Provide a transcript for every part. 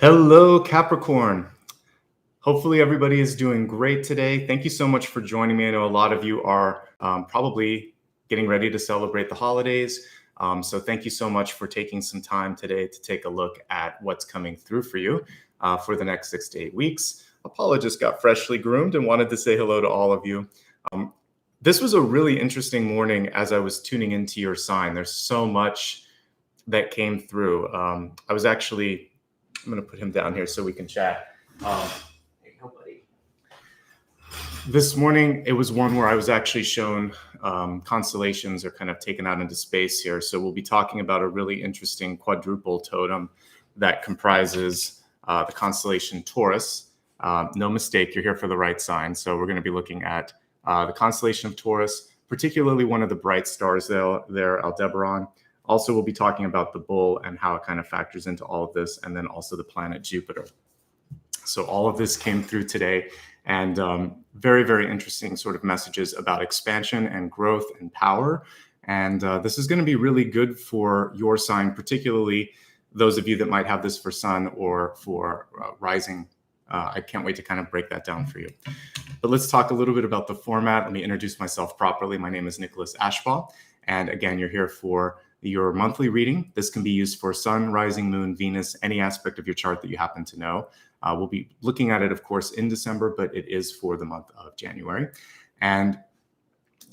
Hello, Capricorn. Hopefully everybody is doing great today. Thank you so much for joining me. I know a lot of you are probably getting ready to celebrate the holidays. So thank you so much for taking some time today to take a look at what's coming through for you for the next 6 to 8 weeks. Apollo just got freshly groomed and wanted to say hello to all of you. This was a really interesting morning as I was tuning into your sign. There's so much that came through. I'm going to put him down here so we can chat. Hey, buddy. This morning, it was one where I was actually shown constellations are kind of taken out into space here. So we'll be talking about a really interesting quadruple totem that comprises the constellation Taurus. No mistake, you're here for the right sign. So we're going to be looking at the constellation of Taurus, particularly one of the bright stars there, Aldebaran. Also, we'll be talking about the bull and how it kind of factors into all of this, and then also the planet Jupiter. So all of this came through today, and very, very interesting sort of messages about expansion and growth and power. And this is going to be really good for your sign, particularly those of you that might have this for sun or for rising. I can't wait to kind of break that down for you. But let's talk a little bit about the format. Let me introduce myself properly. My name is Nicholas Ashbaugh. And again, you're here for your monthly reading. This can be used for sun, rising, moon, Venus, any aspect of your chart that you happen to know. We'll be looking at it, of course, in December, but it is for the month of January. And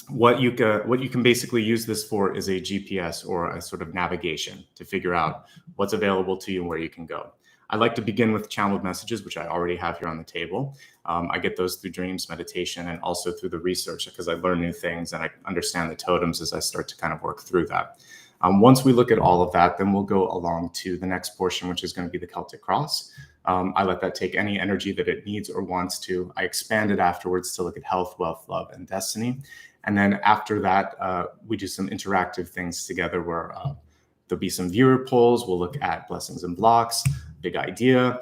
what you can basically use this for is a GPS or a sort of navigation to figure out what's available to you and where you can go. I like to begin with channeled messages, which I already have here on the table. I get those through dreams, meditation, and also through the research because I learn new things and I understand the totems as I start to kind of work through that. Once we look at all of that, then we'll go along to the next portion, which is going to be the Celtic Cross. I let that take any energy that it needs or wants to. I expand it afterwards to look at health, wealth, love, and destiny. And then after that, we do some interactive things together where there'll be some viewer polls. We'll look at blessings and blocks, big idea,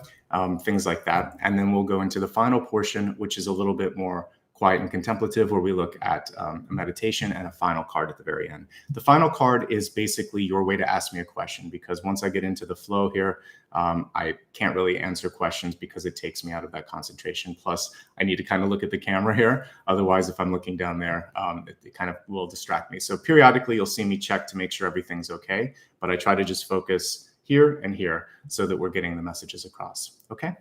things like that. And then we'll go into the final portion, which is a little bit more quiet and contemplative, where we look at a meditation and a final card at the very end. The final card is basically your way to ask me a question, because once I get into the flow here, I can't really answer questions because it takes me out of that concentration. Plus, I need to kind of look at the camera here. Otherwise, if I'm looking down there, it kind of will distract me. So periodically, you'll see me check to make sure everything's okay, but I try to just focus here and here so that we're getting the messages across. Okay.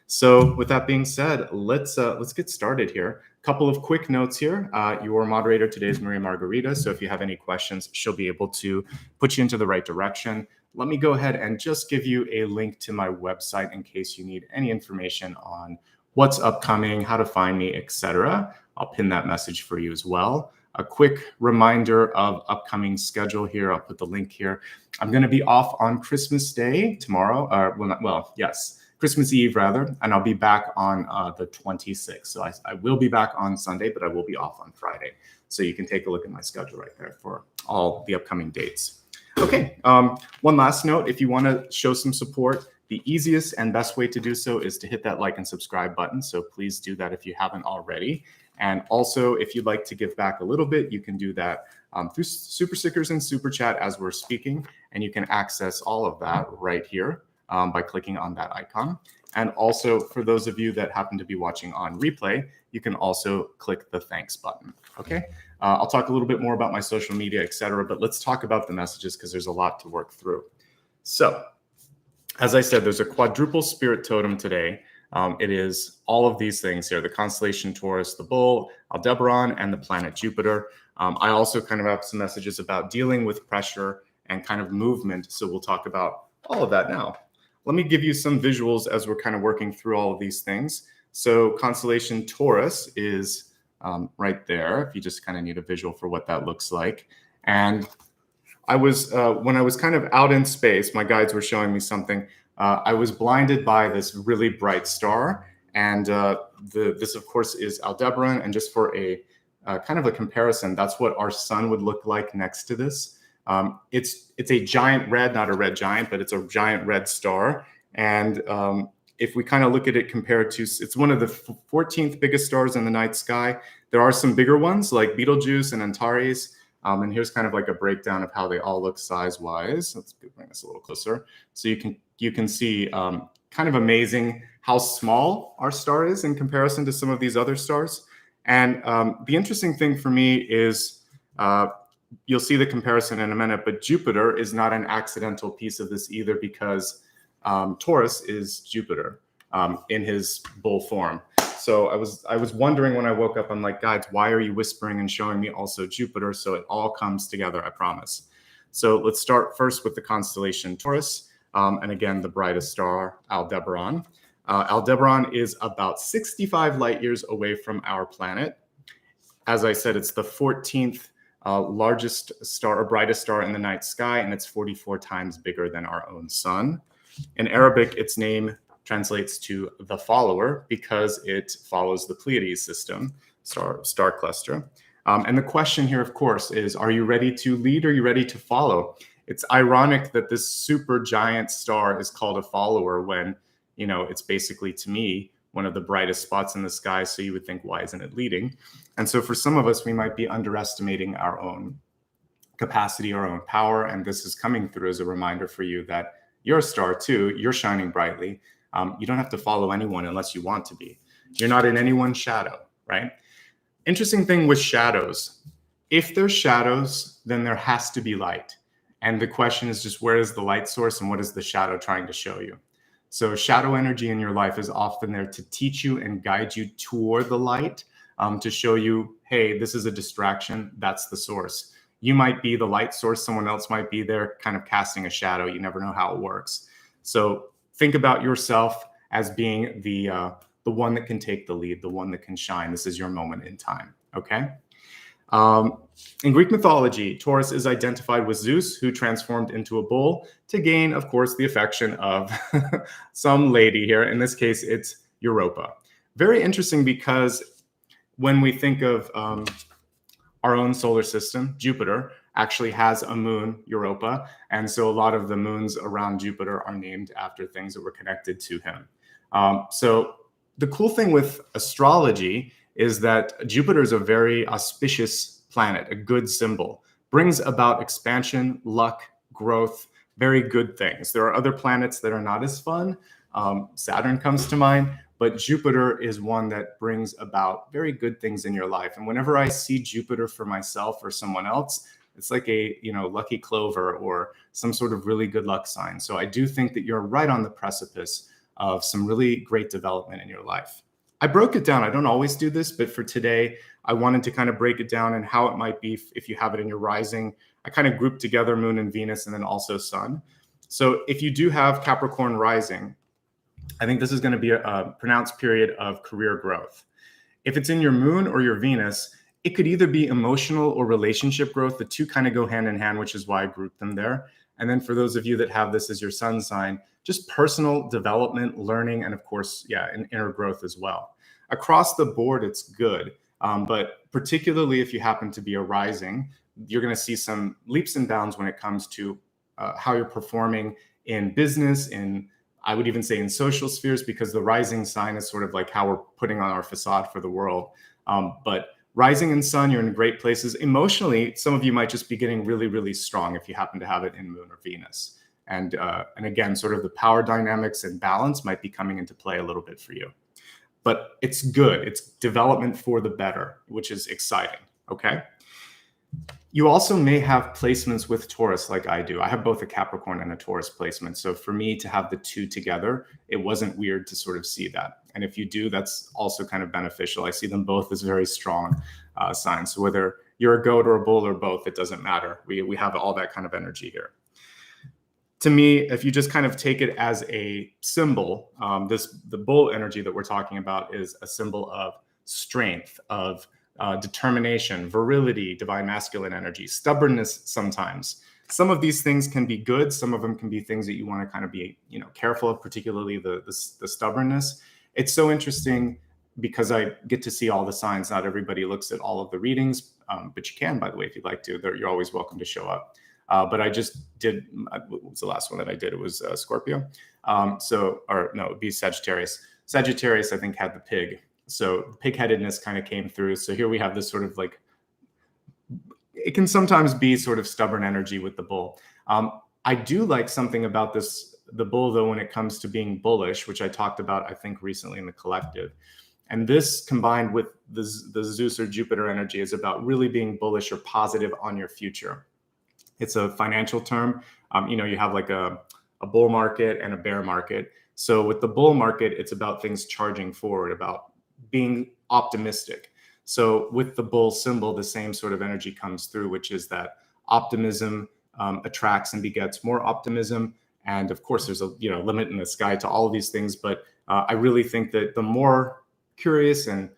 So with that being said, let's get started here. Couple of quick notes here. Your moderator today is Maria Margarita. So if you have any questions, she'll be able to put you into the right direction. Let me go ahead and just give you a link to my website in case you need any information on what's upcoming, how to find me, etc. I'll pin that message for you as well. A quick reminder of upcoming schedule here. I'll put the link here. I'm going to be off on Christmas Day tomorrow. Christmas Eve rather, and I'll be back on the 26th. So I will be back on Sunday, but I will be off on Friday. So you can take a look at my schedule right there for all the upcoming dates. Okay, one last note, if you want to show some support, the easiest and best way to do so is to hit that like and subscribe button. So please do that if you haven't already. And also, if you'd like to give back a little bit, you can do that through SuperStickers and SuperChat as we're speaking. And you can access all of that right here by clicking on that icon. And also, for those of you that happen to be watching on replay, you can also click the thanks button. Okay. I'll talk a little bit more about my social media, etc. But let's talk about the messages because there's a lot to work through. So, as I said, there's a quadruple spirit totem today. It is all of these things here, the constellation Taurus, the bull, Aldebaran, and the planet Jupiter. I also kind of have some messages about dealing with pressure and kind of movement. So we'll talk about all of that now. Let me give you some visuals as we're kind of working through all of these things. So constellation Taurus is right there, if you just kind of need a visual for what that looks like. And I was, when I was kind of out in space, my guides were showing me something. I was blinded by this really bright star. And this, of course, is Aldebaran. And just for a kind of a comparison, that's what our sun would look like next to this. It's a giant red, not a red giant, but it's a giant red star. And if we kind of look at it compared to, it's one of the 14th biggest stars in the night sky. There are some bigger ones like Betelgeuse and Antares. And here's kind of like a breakdown of how they all look size-wise. Let's bring this a little closer. So you can see kind kind of amazing how small our star is in comparison to some of these other stars. And the interesting thing for me is, you'll see the comparison in a minute, but Jupiter is not an accidental piece of this either, because Taurus is Jupiter in his bull form. So I was wondering when I woke up, I'm like, guys, why are you whispering and showing me also Jupiter? So it all comes together, I promise. So let's start first with the constellation Taurus. And again, the brightest star, Aldebaran. Aldebaran is about 65 light years away from our planet. As I said, it's the 14th largest star or brightest star in the night sky, and it's 44 times bigger than our own sun. In Arabic, its name translates to the follower because it follows the Pleiades system, star cluster. And the question here, of course, is, are you ready to lead or are you ready to follow? It's ironic that this super giant star is called a follower when, you know, it's basically, to me, one of the brightest spots in the sky. So you would think, why isn't it leading? And so for some of us, we might be underestimating our own capacity, our own power. And this is coming through as a reminder for you that you're a star too. You're shining brightly. You don't have to follow anyone unless you want to be. You're not in anyone's shadow, right? Interesting thing with shadows. If there's shadows, then there has to be light. And the question is just, where is the light source and what is the shadow trying to show you? So shadow energy in your life is often there to teach you and guide you toward the light, to show you, hey, this is a distraction. That's the source. You might be the light source. Someone else might be there kind of casting a shadow. You never know how it works. So think about yourself as being the one that can take the lead, the one that can shine. This is your moment in time, okay? In Greek mythology, Taurus is identified with Zeus, who transformed into a bull to gain, of course, the affection of some lady here. In this case, it's Europa. Very interesting, because when we think of our own solar system, Jupiter actually has a moon, Europa. And so a lot of the moons around Jupiter are named after things that were connected to him. So the cool thing with astrology is that Jupiter is a very auspicious planet, a good symbol, brings about expansion, luck, growth, very good things. There are other planets that are not as fun. Saturn comes to mind, but Jupiter is one that brings about very good things in your life. And whenever I see Jupiter for myself or someone else, it's like a, you know, lucky clover or some sort of really good luck sign. So I do think that you're right on the precipice of some really great development in your life. I broke it down. I don't always do this, but for today, I wanted to kind of break it down and how it might be if you have it in your rising. I kind of grouped together Moon and Venus and then also Sun. So if you do have Capricorn rising, I think this is going to be a pronounced period of career growth. If it's in your Moon or your Venus, it could either be emotional or relationship growth. The two kind of go hand in hand, which is why I grouped them there. And then for those of you that have this as your sun sign, just personal development, learning, and of course, yeah, and inner growth as well. Across the board, it's good. But particularly if you happen to be a rising, you're going to see some leaps and bounds when it comes to how you're performing in business, in, I would even say, in social spheres, because the rising sign is sort of like how we're putting on our facade for the world. But rising in sun, you're in great places. Emotionally, some of you might just be getting really, really strong if you happen to have it in Moon or Venus. And again, sort of the power dynamics and balance might be coming into play a little bit for you. But it's good. It's development for the better, which is exciting, okay? You also may have placements with Taurus like I do. I have both a Capricorn and a Taurus placement. So for me to have the two together, it wasn't weird to sort of see that. And if you do, that's also kind of beneficial. I see them both as very strong signs. So whether you're a goat or a bull or both, it doesn't matter. We have all that kind of energy here. To me, if you just kind of take it as a symbol, the bull energy that we're talking about is a symbol of strength, of determination, virility, divine masculine energy, stubbornness sometimes. Some of these things can be good. Some of them can be things that you want to kind of be, you know, careful of, particularly the stubbornness. It's so interesting because I get to see all the signs. Not everybody looks at all of the readings, but you can, by the way, if you'd like to. You're always welcome to show up. But I just did, what was the last one that I did? It was Scorpio. It'd be Sagittarius. Sagittarius, I think, had the pig. So pig-headedness kind of came through. So here we have this sort of like, it can sometimes be sort of stubborn energy with the bull. I do like something about this the bull, though, when it comes to being bullish, which I talked about, I think, recently in the collective. And this combined with the Zeus or Jupiter energy is about really being bullish or positive on your future. It's a financial term. You have like a bull market and a bear market. So with the bull market, it's about things charging forward, about being optimistic. So with the bull symbol, the same sort of energy comes through, which is that optimism attracts and begets more optimism. And of course, there's a limit in the sky to all of these things. But I really think that the more curious and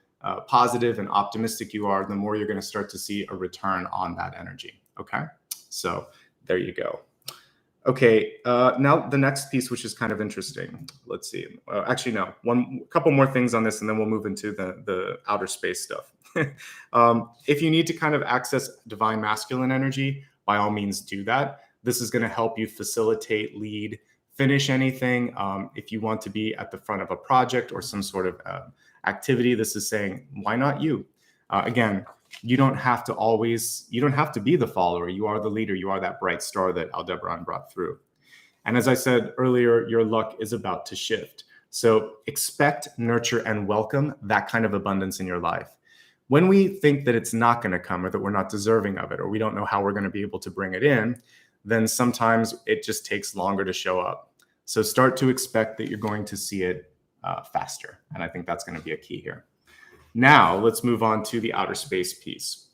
positive and optimistic you are, the more you're going to start to see a return on that energy. Okay, so there you go. Okay, now the next piece, which is kind of interesting. Let's see. Actually, no, a couple more things on this, and then we'll move into the outer space stuff. If you need to kind of access divine masculine energy, by all means do that. This is going to help you facilitate, lead, finish anything. If you want to be at the front of a project or some sort of activity, this is saying, why not you? Again, you don't have to be the follower. You are the leader. You are that bright star that Aldebaran brought through. And as I said earlier, your luck is about to shift. So expect, nurture, and welcome that kind of abundance in your life. When we think that it's not going to come, or that we're not deserving of it, or we don't know how we're going to be able to bring it in, then sometimes it just takes longer to show up. So start to expect that you're going to see it faster. And I think that's going to be a key here. Now, let's move on to the outer space piece.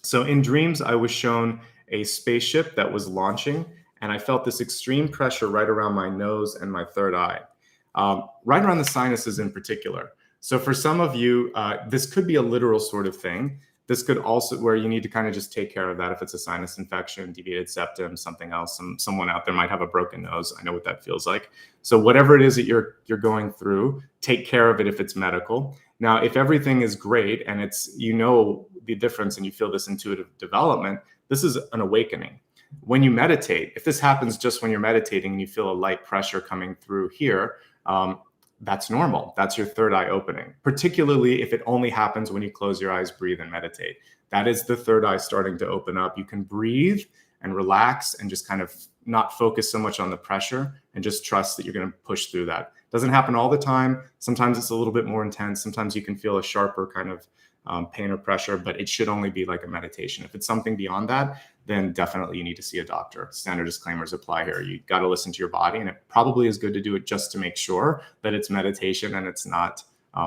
So in dreams, I was shown a spaceship that was launching, and I felt this extreme pressure right around my nose and my third eye, right around the sinuses in particular. So for some of you, this could be a literal sort of thing. This could also, where you need to kind of just take care of that. If it's a sinus infection, deviated septum, something else, someone out there might have a broken nose. I know what that feels like. So whatever it is that you're going through, take care of it if it's medical. Now, if everything is great and it's, the difference and you feel this intuitive development, this is an awakening. When you meditate, if this happens just when you're meditating and you feel a light pressure coming through here, that's normal. That's your third eye opening, particularly if it only happens when you close your eyes, breathe, and meditate. That is the third eye starting to open up. You can breathe and relax and just kind of not focus so much on the pressure and just trust that you're going to push through that. Doesn't happen all the time. Sometimes it's a little bit more intense. Sometimes you can feel a sharper kind of pain or pressure, but it should only be like a meditation. If it's something beyond that, then definitely you need to see a doctor. Standard disclaimers apply here. You got to listen to your body, and it probably is good to do it just to make sure that it's meditation and it's not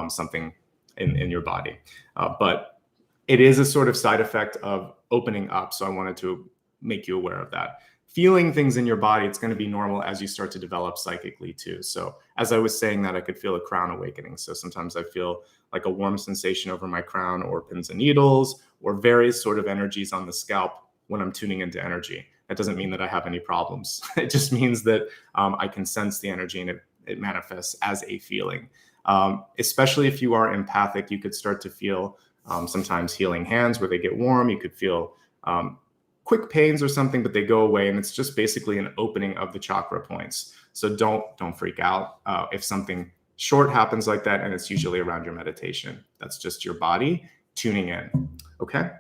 something in your body. But it is a sort of side effect of opening up. So I wanted to make you aware of that. Feeling things in your body, it's going to be normal as you start to develop psychically too. So as I was saying that, I could feel a crown awakening. So sometimes I feel like a warm sensation over my crown, or pins and needles, or various sort of energies on the scalp when I'm tuning into energy. That doesn't mean that I have any problems. It just means that I can sense the energy and it manifests as a feeling. Especially if you are empathic, you could start to feel sometimes healing hands where they get warm. You could feel quick pains or something, but they go away, and it's just basically an opening of the chakra points. So don't freak out if something short happens like that, and it's usually around your meditation. That's just your body tuning in. Okay.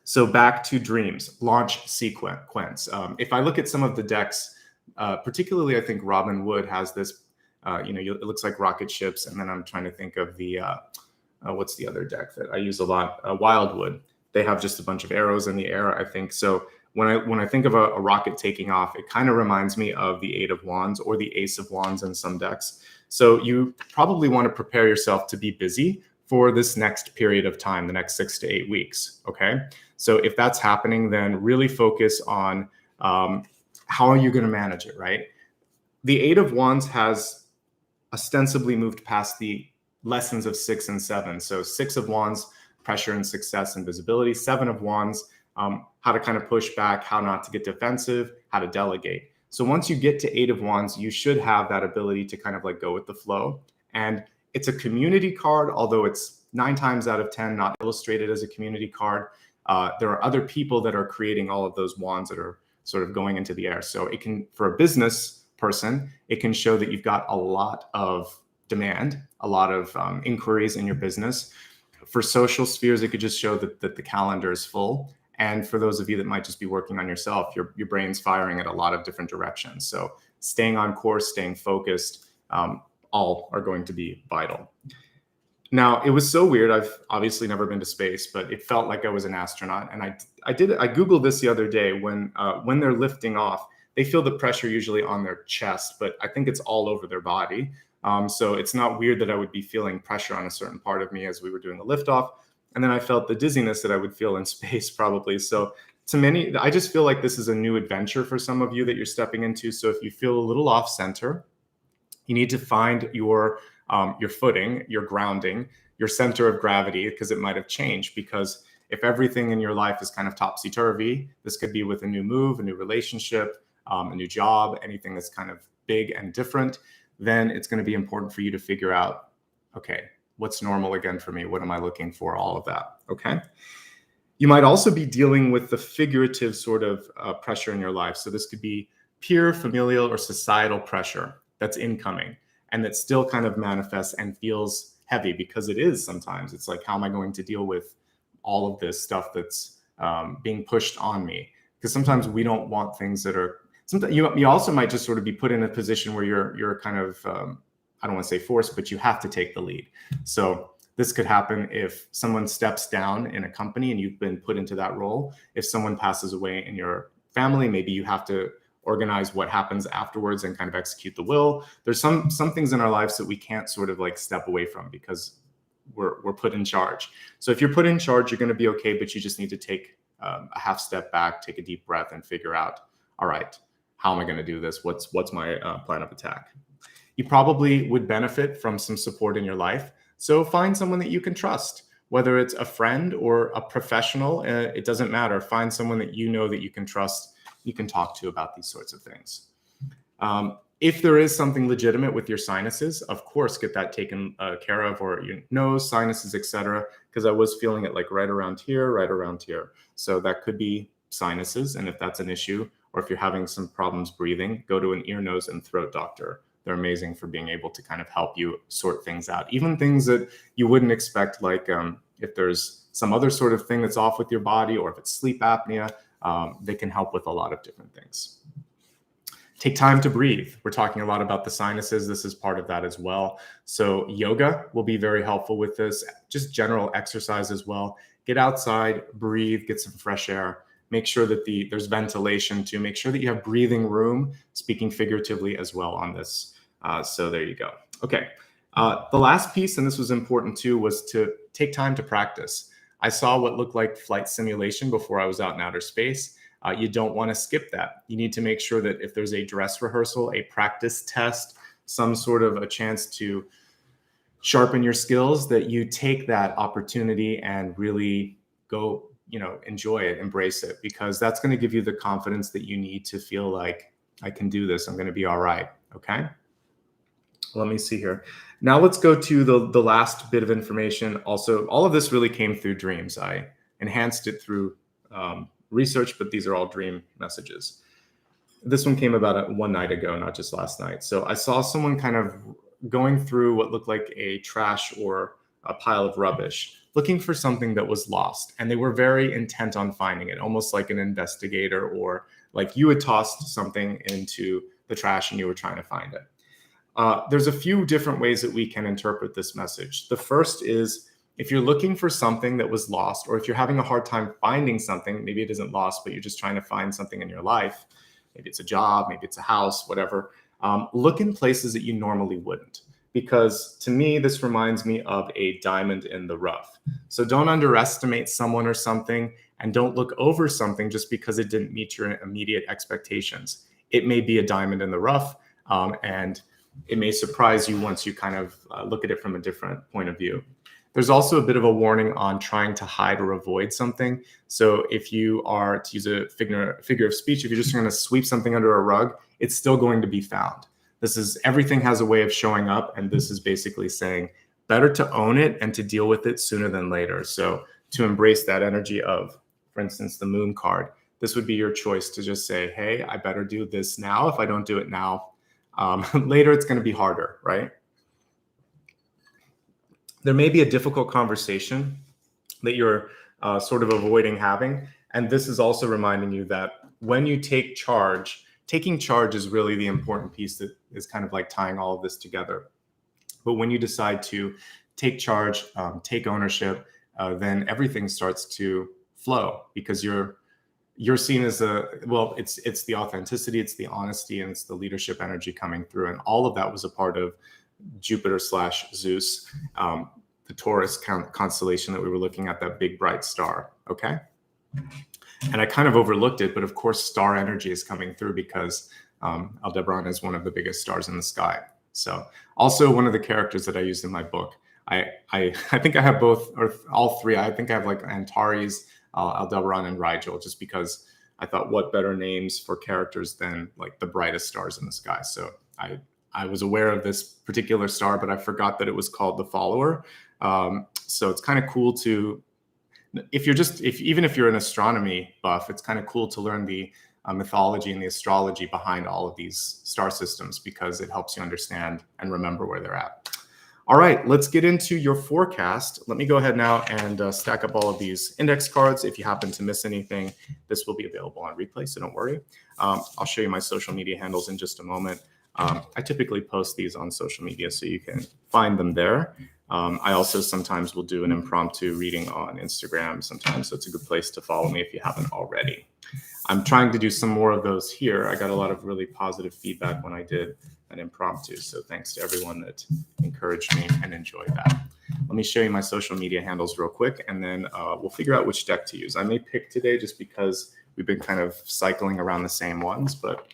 So back to dreams, launch sequence. If I look at some of the decks, particularly I think Robin Wood has this, it looks like rocket ships. And then I'm trying to think of the, what's the other deck that I use a lot? Wildwood. They have just a bunch of arrows in the air, I think. So when I think of a rocket taking off, it kind of reminds me of the Eight of Wands or the Ace of Wands in some decks. So you probably want to prepare yourself to be busy for this next period of time, the next 6 to 8 weeks, okay? So if that's happening, then really focus on how are you going to manage it, right? The Eight of Wands has ostensibly moved past the lessons of 6 and 7. So 6 of Wands, pressure and success and visibility. 7 of Wands, how to kind of push back, how not to get defensive, how to delegate. So once you get to 8 of Wands, you should have that ability to kind of like go with the flow. And it's a community card, although it's 9 times out of 10 not illustrated as a community card. There are other people that are creating all of those wands that are sort of going into the air. So it can, for a business person, it can show that you've got a lot of demand, a lot of inquiries in your business. For social spheres, it could just show that the calendar is full. And for those of you that might just be working on yourself, your brain's firing at a lot of different directions. So staying on course, staying focused, all are going to be vital. Now, it was so weird. I've obviously never been to space, but it felt like I was an astronaut. And I Googled this the other day. When they're lifting off, they feel the pressure usually on their chest, but I think it's all over their body. So it's not weird that I would be feeling pressure on a certain part of me as we were doing the liftoff. And then I felt the dizziness that I would feel in space probably. So to many, I just feel like this is a new adventure for some of you that you're stepping into. So if you feel a little off center, you need to find your footing, your grounding, your center of gravity, because it might have changed. Because if everything in your life is kind of topsy-turvy, this could be with a new move, a new relationship, a new job, anything that's kind of big and different, then it's going to be important for you to figure out, okay, what's normal again for me? What am I looking for? All of that, okay? You might also be dealing with the figurative sort of pressure in your life. So this could be peer, familial, or societal pressure that's incoming and that still kind of manifests and feels heavy, because it is sometimes. It's like, how am I going to deal with all of this stuff that's being pushed on me? Because sometimes we don't want things that are, sometimes you also might just sort of be put in a position where you're kind of, I don't want to say forced, but you have to take the lead. So this could happen if someone steps down in a company and you've been put into that role. If someone passes away in your family, maybe you have to organize what happens afterwards and kind of execute the will. There's some things in our lives that we can't sort of like step away from because we're put in charge. So if you're put in charge, you're going to be okay, but you just need to take a half step back, take a deep breath, and figure out, all right, how am I going to do this? What's my plan of attack? You probably would benefit from some support in your life. So find someone that you can trust, whether it's a friend or a professional, it doesn't matter. Find someone that you know that you can trust, you can talk to about these sorts of things. If there is something legitimate with your sinuses, of course, get that taken care of, or your nose, sinuses, etc. Because I was feeling it like right around here. So that could be sinuses. And if that's an issue, or if you're having some problems breathing, go to an ear, nose, and throat doctor. They're amazing for being able to kind of help you sort things out. Even things that you wouldn't expect, like if there's some other sort of thing that's off with your body, or if it's sleep apnea, they can help with a lot of different things. Take time to breathe. We're talking a lot about the sinuses. This is part of that as well. So yoga will be very helpful with this. Just general exercise as well. Get outside, breathe, get some fresh air. Make sure that there's ventilation too. Make sure that you have breathing room, speaking figuratively as well on this. So there you go. Okay. The last piece, and this was important too, was to take time to practice. I saw what looked like flight simulation before I was out in outer space. You don't want to skip that. You need to make sure that if there's a dress rehearsal, a practice test, some sort of a chance to sharpen your skills, that you take that opportunity and really go, enjoy it, embrace it, because that's going to give you the confidence that you need to feel like, I can do this. I'm going to be all right. Okay. Let me see here. Now let's go to the last bit of information. Also, all of this really came through dreams. I enhanced it through research, but these are all dream messages. This one came about one night ago, not just last night. So I saw someone kind of going through what looked like a trash or a pile of rubbish, looking for something that was lost. And they were very intent on finding it, almost like an investigator, or like you had tossed something into the trash and you were trying to find it. There's a few different ways that we can interpret this message. The first is, if you're looking for something that was lost, or if you're having a hard time finding something, maybe it isn't lost, but you're just trying to find something in your life. Maybe it's a job, maybe it's a house, whatever. Look in places that you normally wouldn't, because to me, this reminds me of a diamond in the rough. So don't underestimate someone or something, and don't look over something just because it didn't meet your immediate expectations. It may be a diamond in the rough, and it may surprise you once you kind of look at it from a different point of view. There's also a bit of a warning on trying to hide or avoid something. So if you are, to use a figure of speech, if you're just going to sweep something under a rug, it's still going to be found. Everything has a way of showing up. And this is basically saying better to own it and to deal with it sooner than later. So to embrace that energy of, for instance, the moon card, this would be your choice to just say, hey, I better do this now. If I don't do it now, later it's going to be harder, right? There may be a difficult conversation that you're sort of avoiding having. And this is also reminding you that when you take charge taking charge is really the important piece that is kind of like tying all of this together. But when you decide to take charge, take ownership, then everything starts to flow, because you're seen as it's the authenticity, it's the honesty, and it's the leadership energy coming through. And all of that was a part of Jupiter/Zeus, the Taurus constellation that we were looking at, that big bright star. Okay. And I kind of overlooked it, but of course, star energy is coming through because Aldebaran is one of the biggest stars in the sky. So also one of the characters that I used in my book, I think I have both, or all three. I think I have like Antares, Aldebaran, and Rigel, just because I thought, what better names for characters than like the brightest stars in the sky. So I was aware of this particular star, but I forgot that it was called the Follower. So it's kind of cool to, even if you're an astronomy buff, it's kind of cool to learn the mythology and the astrology behind all of these star systems, because it helps you understand and remember where they're at. All right, let's get into your forecast. Let me go ahead now and stack up all of these index cards. If you happen to miss anything, this will be available on replay, so don't worry. I'll show you my social media handles in just a moment. I typically post these on social media, so you can find them there. I also sometimes will do an impromptu reading on Instagram sometimes, so it's a good place to follow me if you haven't already. I'm trying to do some more of those here. I got a lot of really positive feedback when I did an impromptu, so thanks to everyone that encouraged me and enjoyed that. Let me show you my social media handles real quick, and then we'll figure out which deck to use. I may pick today just because we've been kind of cycling around the same ones, but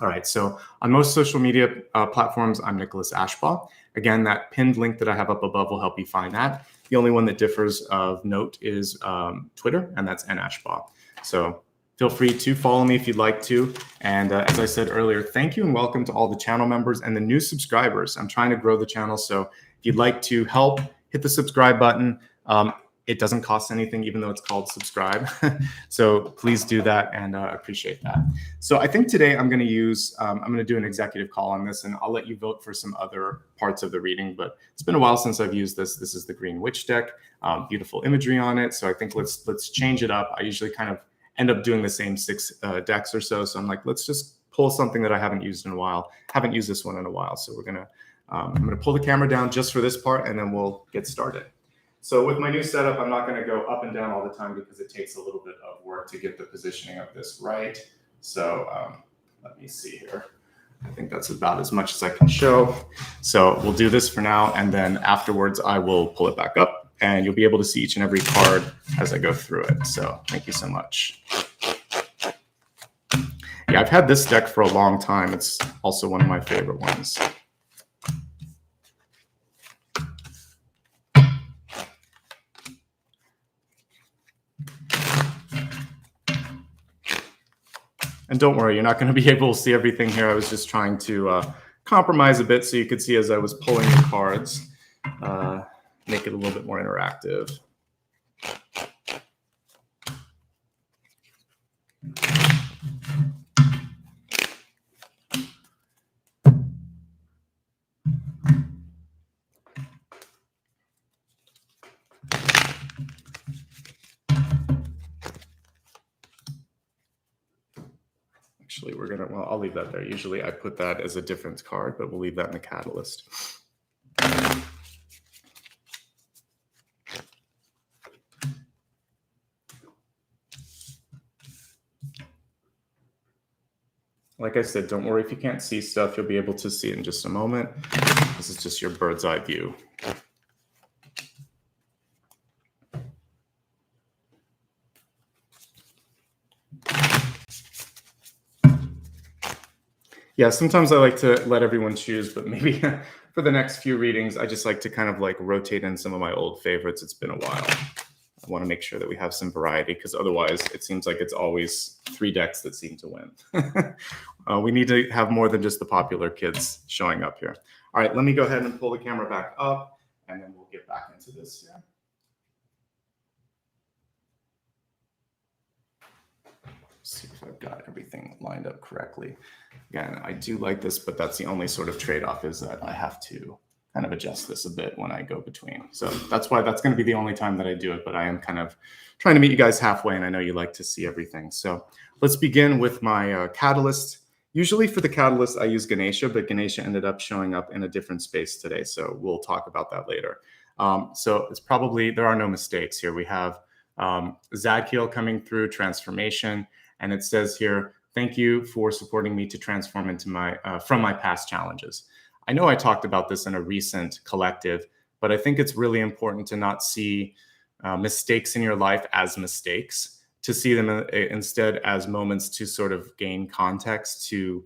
all right. So on most social media platforms, I'm Nicholas Ashbaugh. Again, that pinned link that I have up above will help you find that. The only one that differs of note is Twitter, and that's @Ashbaugh. So feel free to follow me if you'd like to. And as I said earlier, thank you and welcome to all the channel members and the new subscribers. I'm trying to grow the channel, so if you'd like to help, hit the subscribe button. It doesn't cost anything, even though it's called subscribe. So please do that, and I appreciate that. So I think today I'm going to do an executive call on this, and I'll let you vote for some other parts of the reading, but it's been a while since I've used this. This is the Green Witch deck, beautiful imagery on it. So I think let's change it up. I usually kind of end up doing the same 6 decks or so. So I'm like, let's just pull something that I haven't used in a while. Haven't used this one in a while. So I'm going to pull the camera down just for this part, and then we'll get started. So with my new setup, I'm not going to go up and down all the time because it takes a little bit of work to get the positioning of this right. So let me see here. I think that's about as much as I can show. So we'll do this for now, and then afterwards I will pull it back up, and you'll be able to see each and every card as I go through it. So thank you so much. Yeah, I've had this deck for a long time. It's also one of my favorite ones. And don't worry, you're not going to be able to see everything here. I was just trying to compromise a bit so you could see as I was pulling the cards, make it a little bit more interactive. Actually, I'll leave that there. Usually I put that as a different card, but we'll leave that in the catalyst. Like I said, don't worry if you can't see stuff. You'll be able to see it in just a moment. This is just your bird's eye view. Yeah, sometimes I like to let everyone choose, but maybe for the next few readings, I just like to kind of like rotate in some of my old favorites. It's been a while. I want to make sure that we have some variety, because otherwise it seems like it's always 3 decks that seem to win. We need to have more than just the popular kids showing up here. All right, let me go ahead and pull the camera back up, and then we'll get back into this here. See if I've got everything lined up correctly. Again, I do like this, but that's the only sort of trade-off, is that I have to kind of adjust this a bit when I go between. So that's why that's going to be the only time that I do it, but I am kind of trying to meet you guys halfway, and I know you like to see everything. So let's begin with my catalyst, Usually for the catalyst, I use Ganesha, but Ganesha ended up showing up in a different space today. So we'll talk about that later. So it's probably, there are no mistakes here. We have Zadkiel coming through, transformation. And it says here, thank you for supporting me to transform into from my past challenges. I know I talked about this in a recent collective, but I think it's really important to not see mistakes in your life as mistakes, to see them instead as moments to sort of gain context, to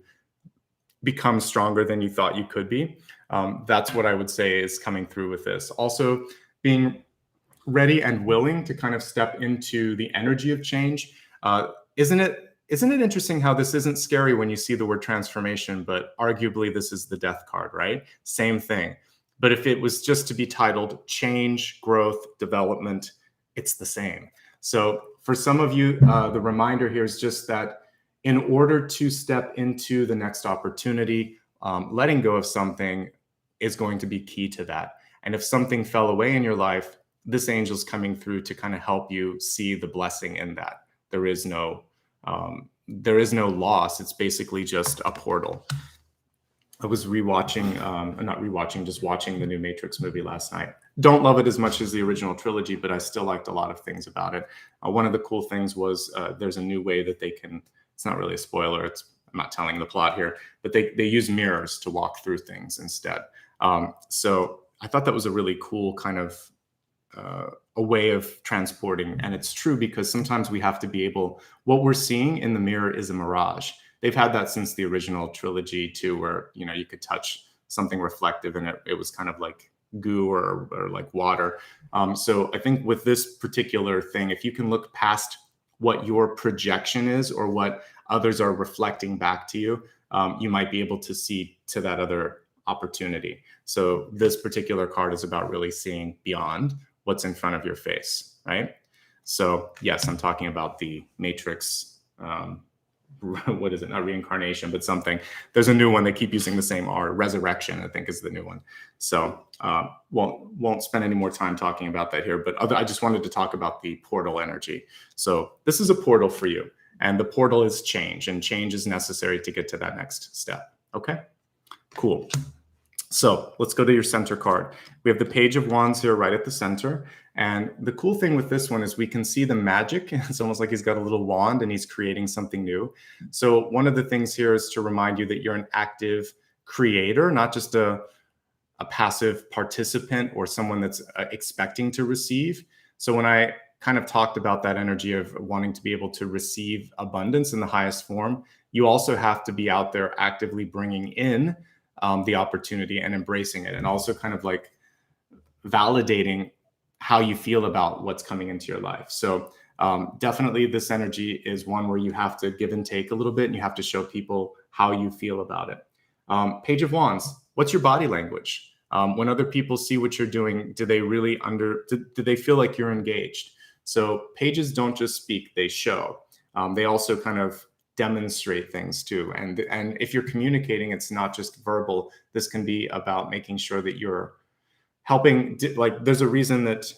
become stronger than you thought you could be. That's what I would say is coming through with this. Also, being ready and willing to kind of step into the energy of change. Isn't it interesting how this isn't scary when you see the word transformation, but arguably this is the death card, right? Same thing. But if it was just to be titled change, growth, development, it's the same. So for some of you, the reminder here is just that in order to step into the next opportunity, letting go of something is going to be key to that. And if something fell away in your life, this angel's coming through to kind of help you see the blessing in that. There is no loss. It's basically just a portal. I was just watching the new Matrix movie last night. Don't love it as much as the original trilogy, but I still liked a lot of things about it. One of the cool things was there's a new way that they can, it's not really a spoiler, I'm not telling the plot here, but they use mirrors to walk through things instead. So I thought that was a really cool kind of a way of transporting. And it's true because sometimes we have to be able, what we're seeing in the mirror is a mirage. They've had that since the original trilogy too, where, you know, you could touch something reflective and it was kind of like goo or like water. So I think with this particular thing, if you can look past what your projection is or what others are reflecting back to you, you might be able to see to that other opportunity. So this particular card is about really seeing beyond what's in front of your face, right? So yes, I'm talking about the Matrix, what is it? Not reincarnation, but something. There's a new one. They keep using the same R. Resurrection, I think, is the new one. So won't spend any more time talking about that here. But I just wanted to talk about the portal energy. So this is a portal for you. And the portal is change. And change is necessary to get to that next step. Okay, cool. So let's go to your center card. We have the Page of Wands here right at the center. And the cool thing with this one is we can see the magic. It's almost like he's got a little wand and he's creating something new. So one of the things here is to remind you that you're an active creator, not just a passive participant or someone that's expecting to receive. So when I kind of talked about that energy of wanting to be able to receive abundance in the highest form, you also have to be out there actively bringing in the opportunity and embracing it, and also kind of like validating how you feel about what's coming into your life. So definitely this energy is one where you have to give and take a little bit, and you have to show people how you feel about it. Page of Wands, what's your body language? When other people see what you're doing, do they really do they feel like you're engaged? So pages don't just speak, they show. They also kind of demonstrate things too. And if you're communicating, it's not just verbal. This can be about making sure that you're helping. Like there's a reason that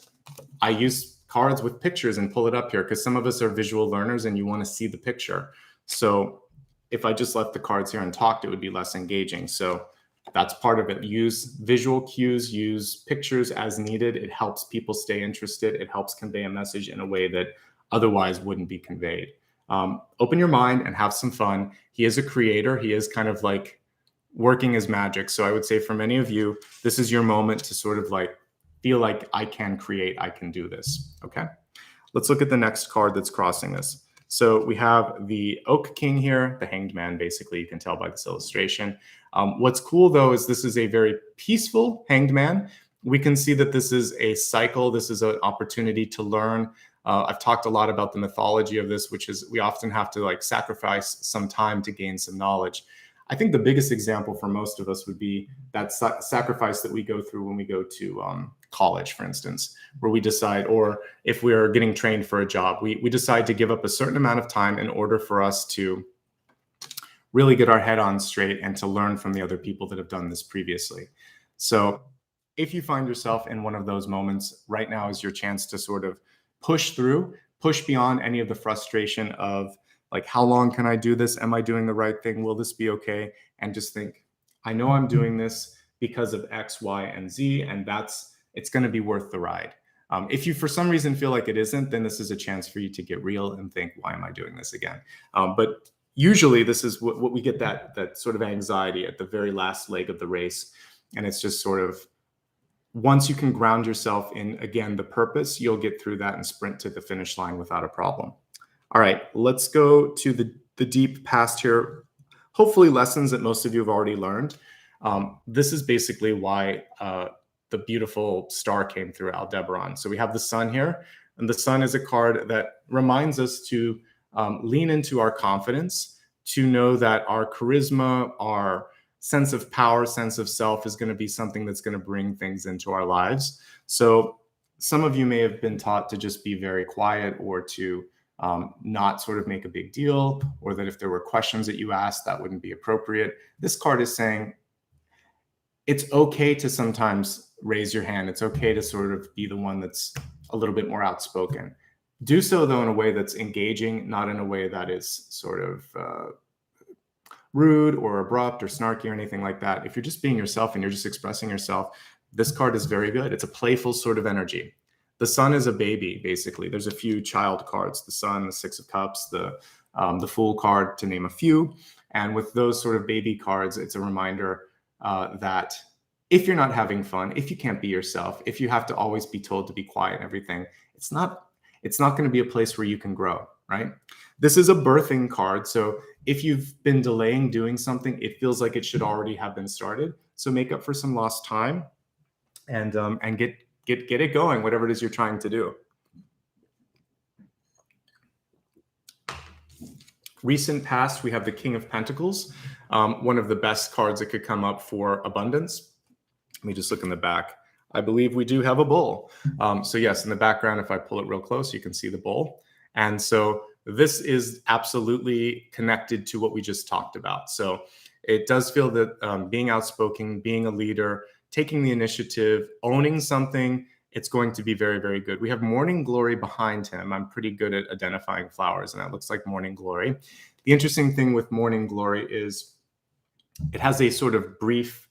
I use cards with pictures and pull it up here, because some of us are visual learners and you want to see the picture. So if I just left the cards here and talked, it would be less engaging. So that's part of it. Use visual cues, use pictures as needed. It helps people stay interested. It helps convey a message in a way that otherwise wouldn't be conveyed. Open your mind and have some fun. He is a creator. He is kind of like working his magic. So I would say for many of you, this is your moment to sort of like feel like I can create, I can do this. Okay. Let's look at the next card that's crossing this. So we have the Oak King here, the Hanged Man, basically, you can tell by this illustration. What's cool though, is this is a very peaceful Hanged Man. We can see that this is a cycle. This is an opportunity to learn. I've talked a lot about the mythology of this, which is we often have to like sacrifice some time to gain some knowledge. I think the biggest example for most of us would be that sacrifice that we go through when we go to college, for instance, where we decide, or if we're getting trained for a job, we decide to give up a certain amount of time in order for us to really get our head on straight and to learn from the other people that have done this previously. So if you find yourself in one of those moments, right now is your chance to sort of push through, push beyond any of the frustration of like, how long can I do this? Am I doing the right thing? Will this be okay? And just think, I know I'm doing this because of X, Y, and Z, and it's going to be worth the ride. If you, for some reason, feel like it isn't, then this is a chance for you to get real and think, why am I doing this again? But usually this is what we get, that sort of anxiety at the very last leg of the race. And it's just sort of, once you can ground yourself in, again, the purpose, you'll get through that and sprint to the finish line without a problem. All right, let's go to the deep past here. Hopefully lessons that most of you have already learned. This is basically why the beautiful star came through Aldebaran. So we have the sun here, and the sun is a card that reminds us to lean into our confidence, to know that our charisma, our sense of power, sense of self is going to be something that's going to bring things into our lives. So some of you may have been taught to just be very quiet, or to not sort of make a big deal, or that if there were questions that you asked, that wouldn't be appropriate. This card is saying it's okay to sometimes raise your hand. It's okay to sort of be the one that's a little bit more outspoken. Do so, though, in a way that's engaging, not in a way that is sort of rude or abrupt or snarky or anything like that. If you're just being yourself and you're just expressing yourself, this card is very good. It's a playful sort of energy. The sun is a baby, basically. There's a few child cards, the sun, the Six of Cups, the Fool card, to name a few. And with those sort of baby cards, it's a reminder that if you're not having fun, if you can't be yourself, if you have to always be told to be quiet and everything, it's not going to be a place where you can grow, right? This is a birthing card. So if you've been delaying doing something, it feels like it should already have been started. So make up for some lost time and get it going, whatever it is you're trying to do. Recent past, we have the King of Pentacles, one of the best cards that could come up for abundance. Let me just look in the back. I believe we do have a bull. So yes, in the background, if I pull it real close, you can see the bull. And so this is absolutely connected to what we just talked about. So it does feel that being outspoken, being a leader, taking the initiative, owning something, it's going to be very, very good. We have Morning Glory behind him. I'm pretty good at identifying flowers, and that looks like Morning Glory. The interesting thing with Morning Glory is it has a sort of brief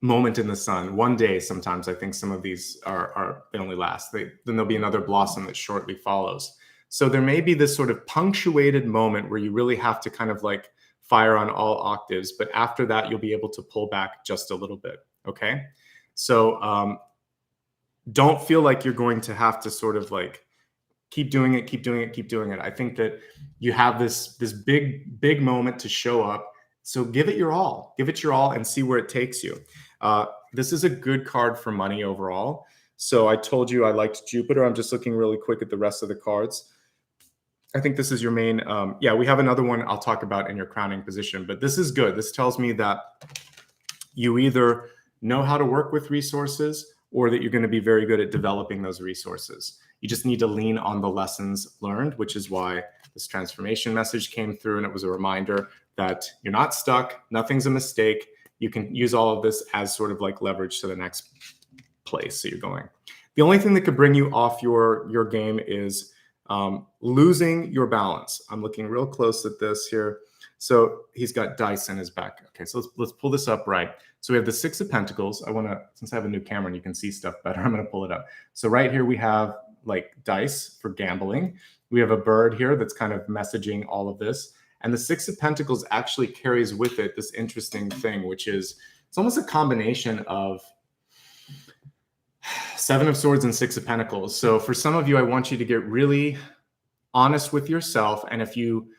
moment in the sun. One day, sometimes. I think some of these they only last. Then there'll be another blossom that shortly follows. So there may be this sort of punctuated moment where you really have to kind of like fire on all octaves, but after that, you'll be able to pull back just a little bit, okay? So don't feel like you're going to have to sort of like keep doing it, keep doing it, keep doing it. I think that you have this big moment to show up. So give it your all and see where it takes you. This is a good card for money overall. So I told you I liked Jupiter. I'm just looking really quick at the rest of the cards. I think this is your main, yeah, we have another one I'll talk about in your crowning position, but this is good. This tells me that you either know how to work with resources or that you're going to be very good at developing those resources. You just need to lean on the lessons learned, which is why this transformation message came through, and it was a reminder that you're not stuck, nothing's a mistake. You can use all of this as sort of like leverage to the next place that you're going. The only thing that could bring you off your game is losing your balance. I'm looking real close at this here. So he's got dice in his back. Okay, so let's pull this up right. So we have the Six of Pentacles. I want to, since I have a new camera and you can see stuff better, I'm going to pull it up. So right here we have like dice for gambling. We have a bird here that's kind of messaging all of this. And the Six of Pentacles actually carries with it this interesting thing, which is it's almost a combination of Seven of Swords and Six of Pentacles. So for some of you, I want you to get really honest with yourself. And if you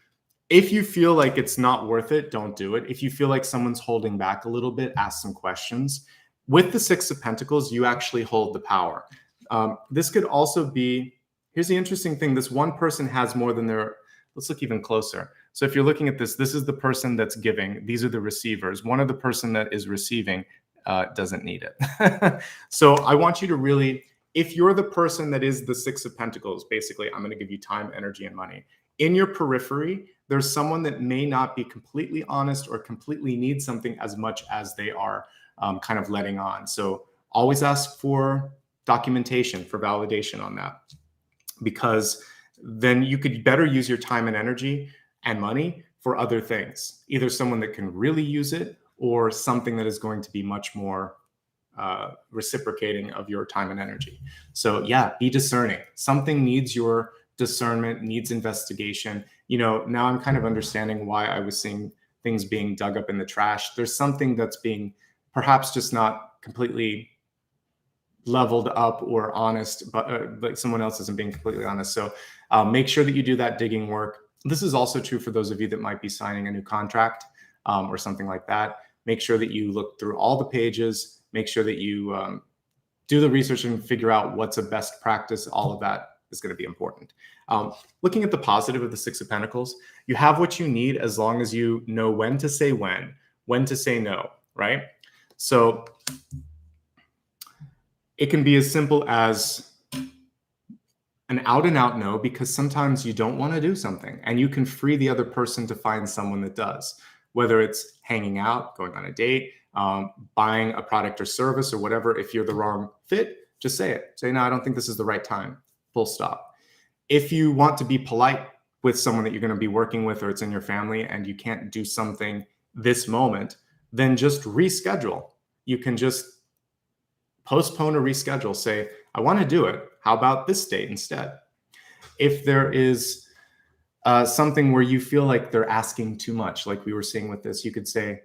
feel like it's not worth it, don't do it. If you feel like someone's holding back a little bit, ask some questions. With the Six of Pentacles, you actually hold the power. This could also be, here's the interesting thing. This one person has more than their, let's look even closer. So if you're looking at this, this is the person that's giving. These are the receivers. One of the person that is receiving doesn't need it. So I want you to really, if you're the person that is the Six of Pentacles, basically, I'm going to give you time, energy, and money. In your periphery, there's someone that may not be completely honest or completely need something as much as they are kind of letting on. So always ask for documentation, for validation on that, because then you could better use your time and energy and money for other things, either someone that can really use it or something that is going to be much more reciprocating of your time and energy. So yeah, be discerning. Something needs your discernment, needs investigation. Now I'm kind of understanding why I was seeing things being dug up in the trash. There's something that's being perhaps just not completely leveled up or honest, but like someone else isn't being completely honest. So make sure that you do that digging work. This is also true for those of you that might be signing a new contract or something like that. Make sure that you look through all the pages, make sure that you do the research and figure out what's a best practice. All of that is going to be important. Looking at the positive of the Six of Pentacles, you have what you need as long as you know when to say when to say no, right? So it can be as simple as an out and out no, because sometimes you don't want to do something and you can free the other person to find someone that does, whether it's hanging out, going on a date, buying a product or service or whatever. If you're the wrong fit, just say it. Say, no, I don't think this is the right time. Full stop. If you want to be polite with someone that you're going to be working with or it's in your family and you can't do something this moment, then just reschedule. You can just postpone or reschedule. Say, I want to do it. How about this date instead? If there is something where you feel like they're asking too much, like we were seeing with this, you could say,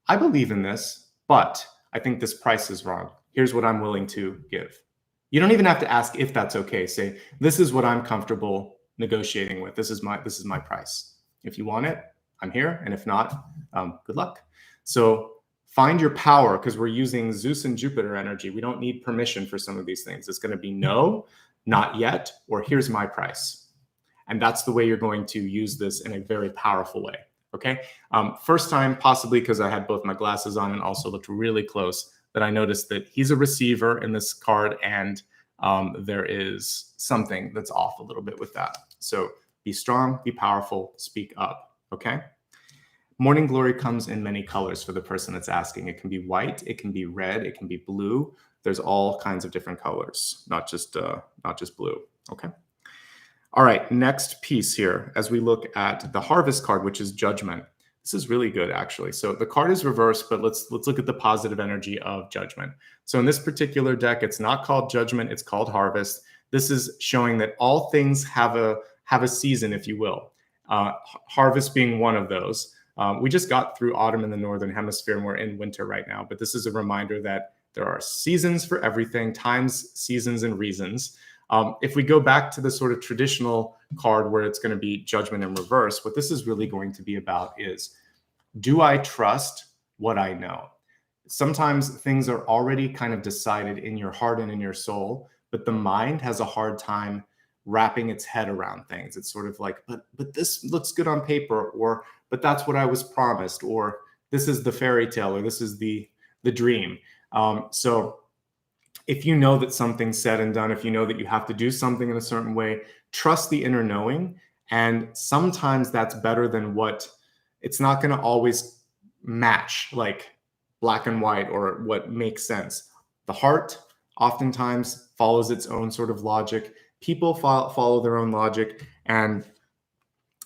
I believe in this, but I think this price is wrong. Here's what I'm willing to give. You don't even have to ask if that's okay. Say, this is what I'm comfortable negotiating with. This is my price. If you want it, I'm here. And if not, good luck. So find your power, because we're using Zeus and Jupiter energy. We don't need permission for some of these things. It's going to be no, not yet, or here's my price. And that's the way you're going to use this in a very powerful way. Okay. First time, possibly because I had both my glasses on and also looked really close, that I noticed that he's a receiver in this card, and there is something that's off a little bit with that. So be strong, be powerful, speak up. Okay. Morning glory comes in many colors for the person that's asking. It can be white, it can be red, it can be blue. There's all kinds of different colors, not just blue. Okay. All right, next piece here, as we look at the Harvest card, which is Judgment. This is really good, actually. So the card is reversed, but let's look at the positive energy of Judgment. So in this particular deck, it's not called Judgment, it's called Harvest. This is showing that all things have a season, if you will. Harvest being one of those. We just got through autumn in the Northern Hemisphere and we're in winter right now, but this is a reminder that there are seasons for everything, times, seasons, and reasons. If we go back to the sort of traditional card where it's going to be Judgment in reverse, what this is really going to be about is, do I trust what I know? Sometimes things are already kind of decided in your heart and in your soul, but the mind has a hard time wrapping its head around things. It's sort of like, but this looks good on paper, or but that's what I was promised, or this is the fairy tale, or this is the dream. So if you know that something's said and done, if you know that you have to do something in a certain way, trust the inner knowing. And sometimes that's better than it's not going to always match like black and white or what makes sense. The heart oftentimes follows its own sort of logic. People follow their own logic. And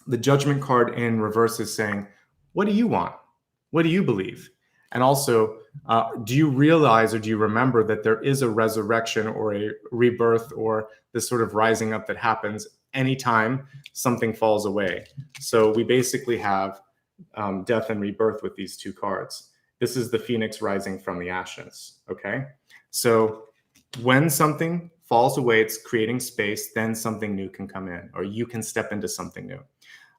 the Judgment card in reverse is saying, what do you want? What do you believe? And also, do you realize or do you remember that there is a resurrection or a rebirth or this sort of rising up that happens anytime something falls away? So we basically have death and rebirth with these two cards. This is the phoenix rising from the ashes, okay? So when something falls away, it's creating space, then something new can come in, or you can step into something new.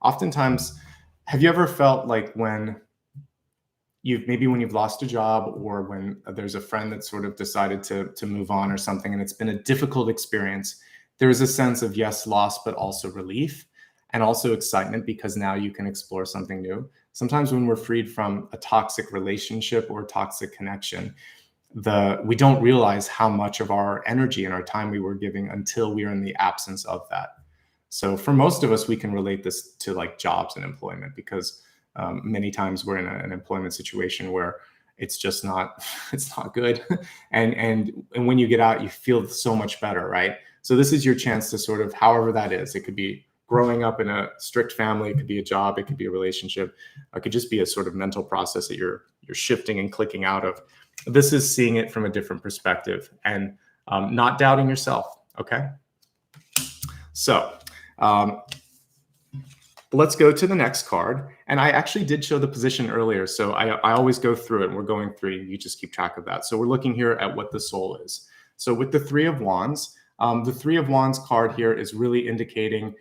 Oftentimes, have you ever felt like when you've lost a job, or when there's a friend that sort of decided to move on or something, and it's been a difficult experience, there is a sense of, yes, loss, but also relief and also excitement because now you can explore something new. Sometimes when we're freed from a toxic relationship or toxic connection, we don't realize how much of our energy and our time we were giving until we are in the absence of that. So for most of us, we can relate this to like jobs and employment, because many times we're in an employment situation where it's just not good. And when you get out, you feel so much better, right? So this is your chance to sort of, however that is, it could be growing up in a strict family, it could be a job, it could be a relationship, it could just be a sort of mental process that you're shifting and clicking out of. This is seeing it from a different perspective and not doubting yourself, okay? So let's go to the next card. And I actually did show the position earlier, so I always go through it, and we're going through, you just keep track of that. So we're looking here at what the soul is. So with the Three of Wands, the Three of Wands card here is really indicating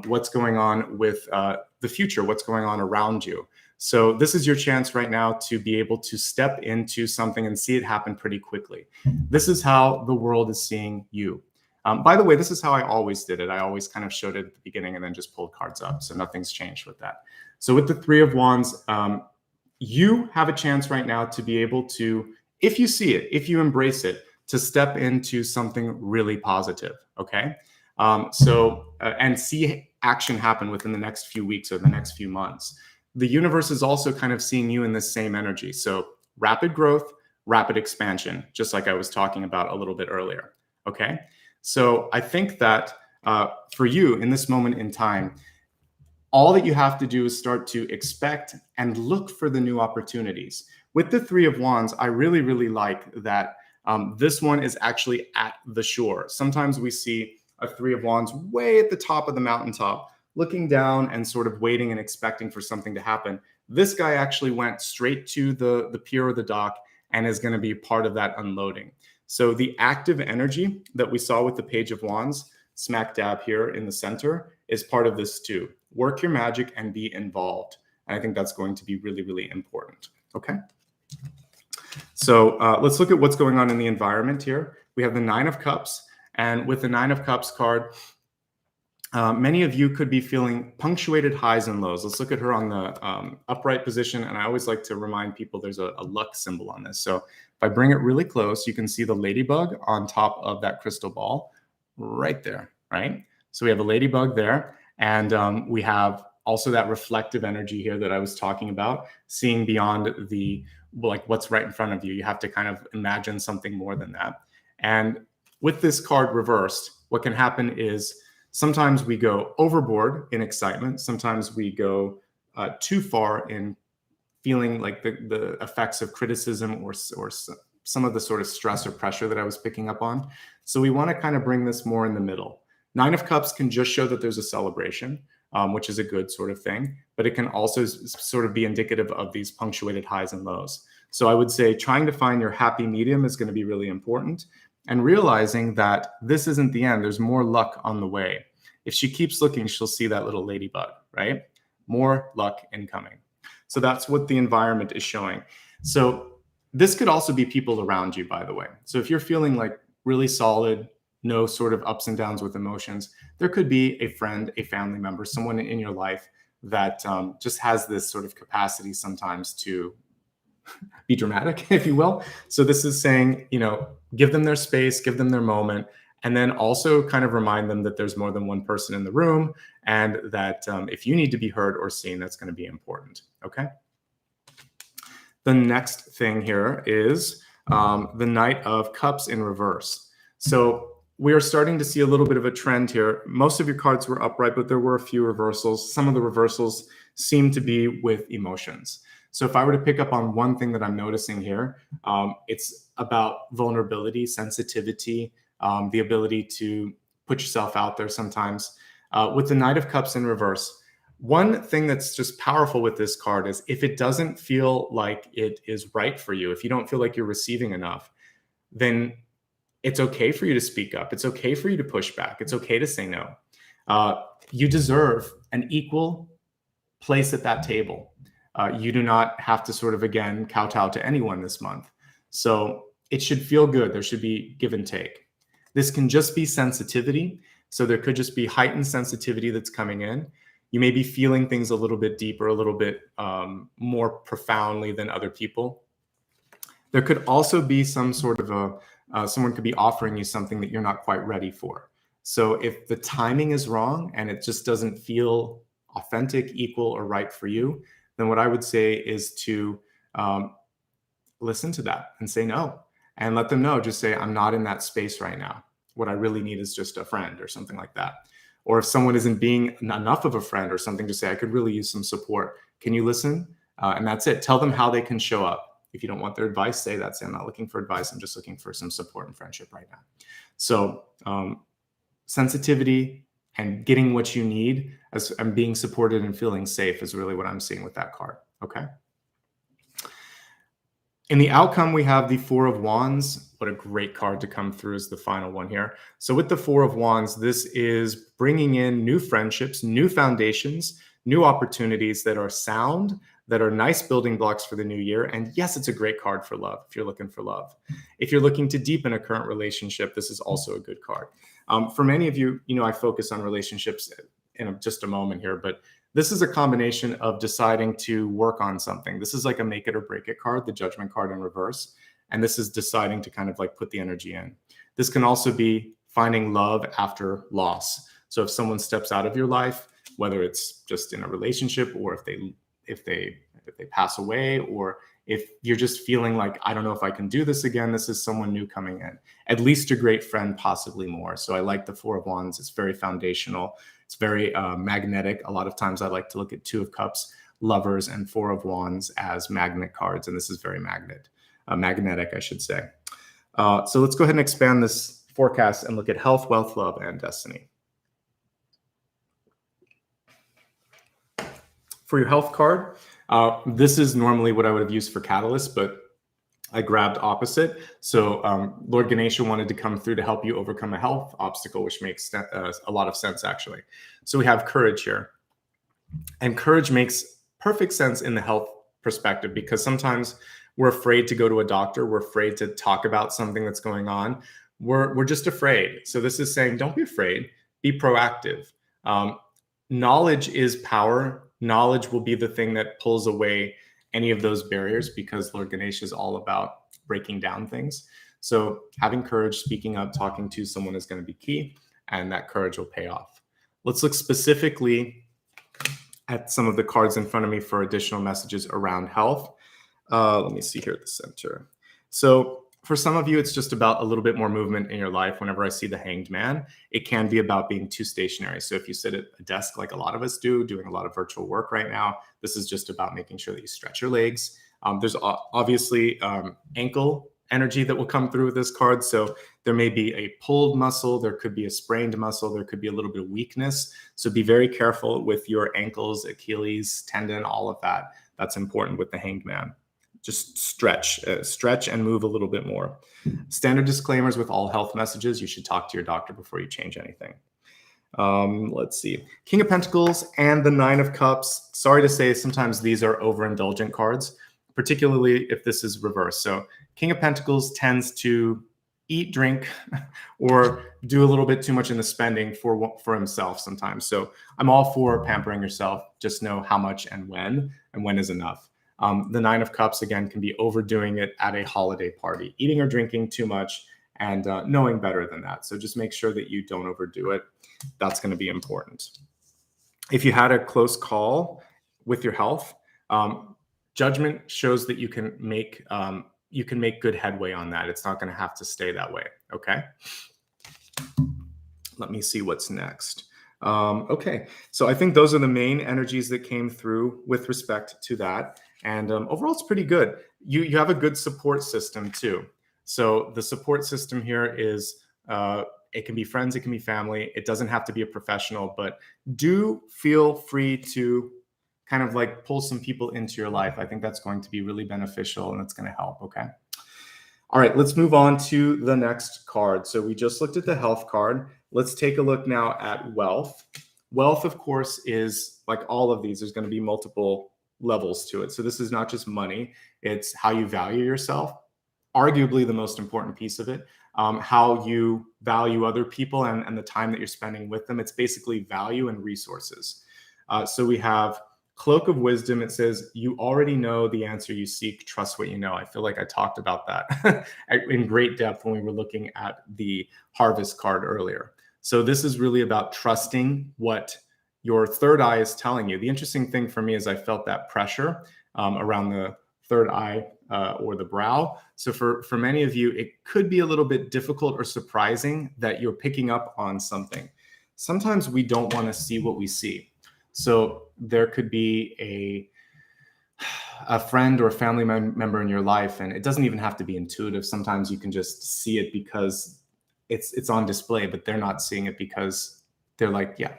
what's going on with the future, what's going on around you. So this is your chance right now to be able to step into something and see it happen pretty quickly. This is how the world is seeing you. By the way, this is how I always did it. I always kind of showed it at the beginning and then just pulled cards up. So nothing's changed with that. So with the Three of Wands, you have a chance right now to be able to, if you see it, if you embrace it, to step into something really positive, okay? And see action happen within the next few weeks or the next few months. The universe is also kind of seeing you in this same energy. So rapid growth, rapid expansion, just like I was talking about a little bit earlier, okay? So I think that for you in this moment in time, all that you have to do is start to expect and look for the new opportunities. With the Three of Wands, I really, really like that this one is actually at the shore. Sometimes we see a Three of Wands way at the top of the mountaintop, looking down and sort of waiting and expecting for something to happen. This guy actually went straight to the pier or the dock and is going to be part of that unloading. So the active energy that we saw with the Page of Wands, smack dab here in the center, is part of this too. Work your magic and be involved. And I think that's going to be really, really important. Okay. So let's look at what's going on in the environment here. We have the Nine of Cups. And with the Nine of Cups card, many of you could be feeling punctuated highs and lows. Let's look at her on the upright position. And I always like to remind people there's a luck symbol on this. So if I bring it really close, you can see the ladybug on top of that crystal ball right there, right? So we have a ladybug there. And we have also that reflective energy here that I was talking about, seeing beyond the, like, what's right in front of you. You have to kind of imagine something more than that. And with this card reversed, what can happen is sometimes we go overboard in excitement. Sometimes we go too far in feeling like the effects of criticism or some of the sort of stress or pressure that I was picking up on. So we want to kind of bring this more in the middle. Nine of Cups can just show that there's a celebration, which is a good sort of thing, but it can also sort of be indicative of these punctuated highs and lows. So I would say trying to find your happy medium is going to be really important, and realizing that this isn't the end. There's more luck on the way. If she keeps looking, she'll see that little ladybug, right? More luck incoming. So that's what the environment is showing. So this could also be people around you, by the way. So if you're feeling like really solid, no sort of ups and downs with emotions, there could be a friend, a family member, someone in your life that just has this sort of capacity sometimes to be dramatic, if you will. So this is saying, you know, give them their space, give them their moment, and then also kind of remind them that there's more than one person in the room, and that if you need to be heard or seen, that's going to be important. Okay. The next thing here is the Knight of Cups in reverse. So we are starting to see a little bit of a trend here. Most of your cards were upright, but there were a few reversals. Some of the reversals seem to be with emotions. So if I were to pick up on one thing that I'm noticing here, it's about vulnerability, sensitivity, the ability to put yourself out there sometimes. With the Knight of Cups in reverse, one thing that's just powerful with this card is if it doesn't feel like it is right for you, if you don't feel like you're receiving enough, then it's okay for you to speak up. It's okay for you to push back. It's okay to say no. You deserve an equal place at that table. You do not have to sort of, again, kowtow to anyone this month. So it should feel good. There should be give and take. This can just be sensitivity. So there could just be heightened sensitivity that's coming in. You may be feeling things a little bit deeper, a little bit more profoundly than other people. There could also be some sort of someone could be offering you something that you're not quite ready for. So if the timing is wrong and it just doesn't feel authentic, equal, or right for you, then what I would say is to listen to that and say no, and let them know. Just say, I'm not in that space right now. what I really need is just a friend or something like that. Or if someone isn't being enough of a friend or something, to say, I could really use some support. Can you listen? And that's it. Tell them how they can show up. If you don't want their advice, say that. Say, I'm not looking for advice. I'm just looking for some support and friendship right now. So sensitivity and getting what you need as and being supported and feeling safe is really what I'm seeing with that card. Okay. In the outcome, we have the Four of Wands. What a great card to come through as the final one here. So with the Four of Wands, this is bringing in new friendships, new foundations, new opportunities that are sound, that are nice building blocks for the new year. And yes, it's a great card for love if you're looking for love. If you're looking to deepen a current relationship, this is also a good card. For many of you, I focus on relationships in just a moment here, but this is a combination of deciding to work on something. This is like a make it or break it card, the Judgment card in reverse. And this is deciding to kind of like put the energy in. This can also be finding love after loss. So if someone steps out of your life, whether it's just in a relationship or if they pass away, or if you're just feeling like, I don't know if I can do this again, this is someone new coming in. At least a great friend, possibly more. So I like the Four of Wands. It's very foundational. It's very magnetic. A lot of times I like to look at Two of Cups, Lovers, and Four of Wands as magnet cards. And this is very magnetic, I should say. So let's go ahead and expand this forecast and look at health, wealth, love, and destiny. For your health card, this is normally what I would have used for Catalyst, but I grabbed opposite. So Lord Ganesha wanted to come through to help you overcome a health obstacle, which makes a lot of sense, actually. So we have courage here. And courage makes perfect sense in the health perspective, because sometimes we're afraid to go to a doctor. We're afraid to talk about something that's going on. We're just afraid. So this is saying, don't be afraid, be proactive. Knowledge is power. Knowledge will be the thing that pulls away any of those barriers, because Lord Ganesha is all about breaking down things. So having courage, speaking up, talking to someone is going to be key, and that courage will pay off. Let's look specifically at some of the cards in front of me for additional messages around health. Let me see here at the center. So for some of you, it's just about a little bit more movement in your life. Whenever I see the Hanged Man, it can be about being too stationary. So if you sit at a desk like a lot of us do, doing a lot of virtual work right now, this is just about making sure that you stretch your legs. There's obviously ankle energy that will come through with this card. So there may be a pulled muscle, there could be a sprained muscle, there could be a little bit of weakness. So be very careful with your ankles, Achilles, tendon, all of that. That's important with the Hanged Man. Just stretch and move a little bit more. Standard disclaimers with all health messages. You should talk to your doctor before you change anything. Let's see. King of Pentacles and the Nine of Cups. Sorry to say, sometimes these are overindulgent cards, particularly if this is reversed. So King of Pentacles tends to eat, drink, or do a little bit too much in the spending for himself sometimes. So I'm all for pampering yourself. Just know how much and when is enough. The Nine of Cups, again, can be overdoing it at a holiday party, eating or drinking too much, and knowing better than that. So just make sure that you don't overdo it. That's going to be important. If you had a close call with your health, Judgment shows that you can make good headway on that. It's not going to have to stay that way. Okay. Let me see what's next. Okay, so I think those are the main energies that came through with respect to that. And overall, it's pretty good. You have a good support system too. So the support system here is, it can be friends, it can be family. It doesn't have to be a professional, but do feel free to kind of like pull some people into your life. I think that's going to be really beneficial and it's going to help. Okay. All right, let's move on to the next card. So we just looked at the health card. Let's take a look now at wealth. Wealth, of course, is like all of these. There's going to be multiple levels to it. So this is not just money. It's how you value yourself. Arguably the most important piece of it. How you value other people and the time that you're spending with them. It's basically value and resources. So we have Cloak of Wisdom. It says, you already know the answer you seek, trust what you know. I feel like I talked about that in great depth when we were looking at the Harvest card earlier. So this is really about trusting what your third eye is telling you. The interesting thing for me is I felt that pressure around the third eye or the brow. So for many of you, it could be a little bit difficult or surprising that you're picking up on something. Sometimes we don't want to see what we see. So there could be a friend or a family member in your life, and it doesn't even have to be intuitive. Sometimes you can just see it because it's on display, but they're not seeing it because they're like, yeah,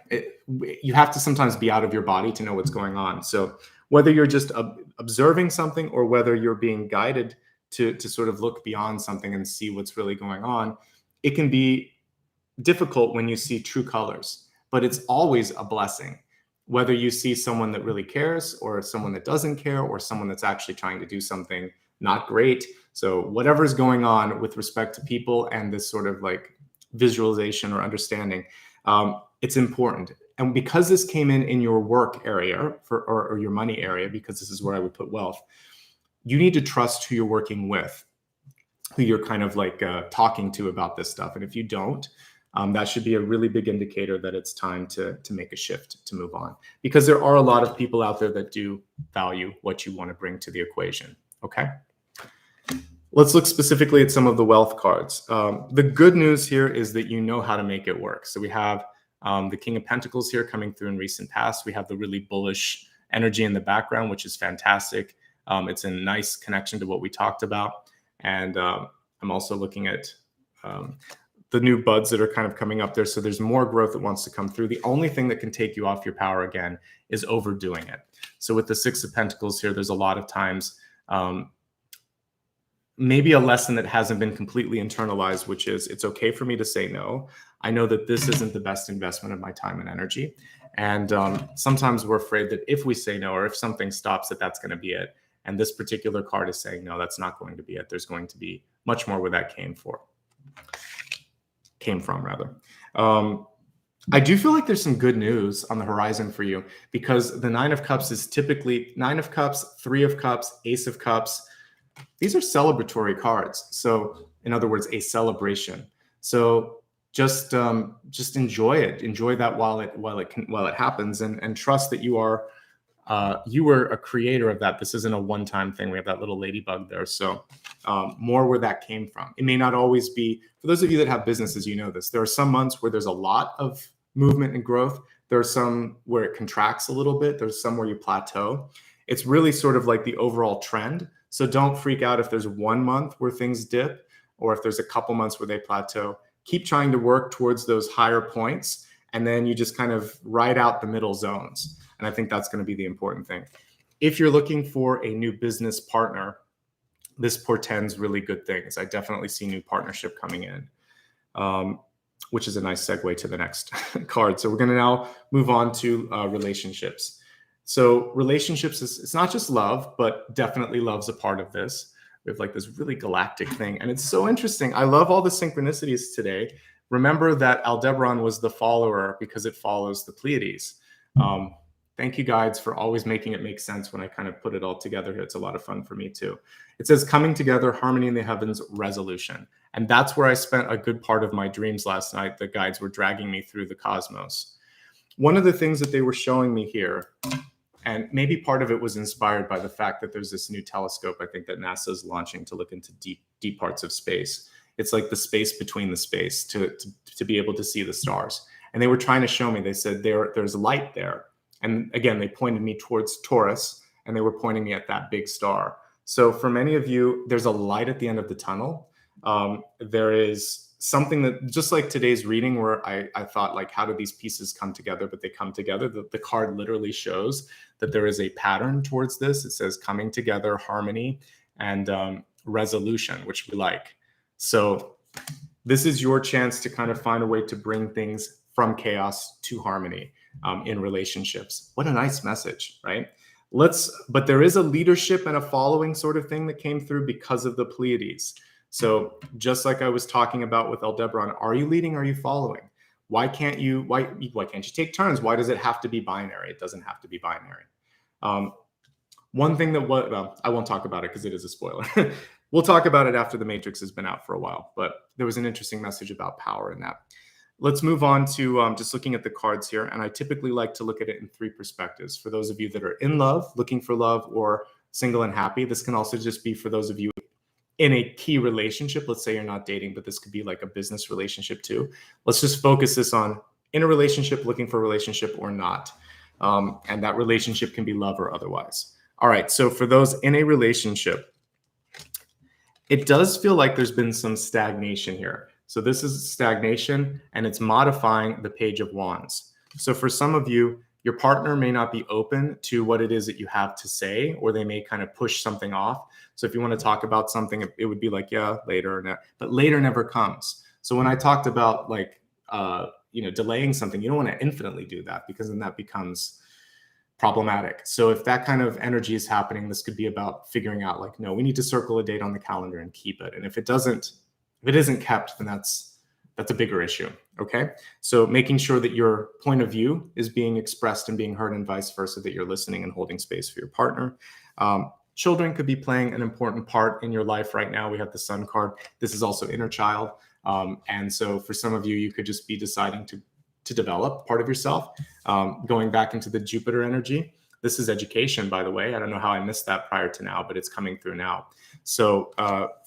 you have to sometimes be out of your body to know what's going on. So whether you're just observing something or whether you're being guided to sort of look beyond something and see what's really going on, it can be difficult when you see true colors, but it's always a blessing. Whether you see someone that really cares or someone that doesn't care or someone that's actually trying to do something not great. So whatever's going on with respect to people and this sort of like visualization or understanding, it's important. And because this came in your work area or your money area, because this is where I would put wealth, you need to trust who you're working with, who you're kind of like talking to about this stuff. And if you don't, that should be a really big indicator that it's time to make a shift, to move on, because there are a lot of people out there that do value what you want to bring to the equation. Okay. Let's look specifically at some of the wealth cards. The good news here is that you know how to make it work. So we have the King of Pentacles here coming through in recent past. We have the really bullish energy in the background, which is fantastic. It's a nice connection to what we talked about. And I'm also looking at the new buds that are kind of coming up there. So there's more growth that wants to come through. The only thing that can take you off your power again is overdoing it. So with the Six of Pentacles here, there's a lot of times maybe a lesson that hasn't been completely internalized, which is it's okay for me to say no. I know that this isn't the best investment of my time and energy. And sometimes we're afraid that if we say no, or if something stops, that's going to be it. And this particular card is saying, no, that's not going to be it. There's going to be much more where that came from rather. I do feel like there's some good news on the horizon for you, because the Nine of Cups is typically Nine of Cups, Three of Cups, Ace of Cups. These are celebratory cards. So in other words, a celebration. So just enjoy it. Enjoy that while it happens, and trust that you were a creator of that. This isn't a one-time thing. We have that little ladybug there. So more where that came from. It may not always be, for those of you that have businesses, you know this. There are some months where there's a lot of movement and growth. There are some where it contracts a little bit. There's some where you plateau. It's really sort of like the overall trend. So don't freak out if there's 1 month where things dip, or if there's a couple months where they plateau. Keep trying to work towards those higher points, and then you just kind of ride out the middle zones. And I think that's going to be the important thing. If you're looking for a new business partner, this portends really good things. I definitely see new partnership coming in, which is a nice segue to the next card. So we're going to now move on to relationships. So relationships it's not just love, but definitely love's a part of this. We have like this really galactic thing. And it's so interesting. I love all the synchronicities today. Remember that Aldebaran was the follower because it follows the Pleiades. Thank you, guides, for always making it make sense when I kind of put it all together. It's a lot of fun for me too. It says coming together, harmony in the heavens, resolution. And that's where I spent a good part of my dreams last night. The guides were dragging me through the cosmos. One of the things that they were showing me here, and maybe part of it was inspired by the fact that there's this new telescope, I think, that NASA is launching to look into deep parts of space. It's like the space between the space to be able to see the stars. And they were trying to show me, they said there's light there. And again, they pointed me towards Taurus, and they were pointing me at that big star. So for many of you, there's a light at the end of the tunnel. There is something that, just like today's reading, where I thought, like, how do these pieces come together? But they come together. The card literally shows that there is a pattern towards this. It says coming together, harmony, and resolution, which we like. So this is your chance to kind of find a way to bring things from chaos to harmony in relationships. What a nice message, right? But there is a leadership and a following sort of thing that came through because of the Pleiades. So just like I was talking about with Aldebaran, are you leading? Are you following? Why can't you take turns? Why does it have to be binary? It doesn't have to be binary. One thing that I won't talk about it because it is a spoiler. We'll talk about it after The Matrix has been out for a while, but there was an interesting message about power in that. Let's move on to just looking at the cards here. And I typically like to look at it in three perspectives. For those of you that are in love, looking for love, or single and happy. This can also just be for those of you in a key relationship. Let's say you're not dating, but this could be like a business relationship too. Let's just focus this on in a relationship, looking for a relationship or not. And that relationship can be love or otherwise. All right, so for those in a relationship, it does feel like there's been some stagnation here. So this is stagnation, and it's modifying the Page of Wands. So for some of you, your partner may not be open to what it is that you have to say, or they may kind of push something off. So if you want to talk about something, it would be like, yeah, later, but later never comes. So when I talked about like, delaying something, you don't want to infinitely do that, because then that becomes problematic. So if that kind of energy is happening, this could be about figuring out like, no, we need to circle a date on the calendar and keep it. And if it isn't kept, then that's a bigger issue. Okay. So making sure that your point of view is being expressed and being heard, and vice versa, that you're listening and holding space for your partner. Children could be playing an important part in your life right now. We have the Sun card. This is also inner child. And so for some of you, you could just be deciding to develop part of yourself, going back into the Jupiter energy. This is education, by the way. I don't know how I missed that prior to now, but it's coming through now. So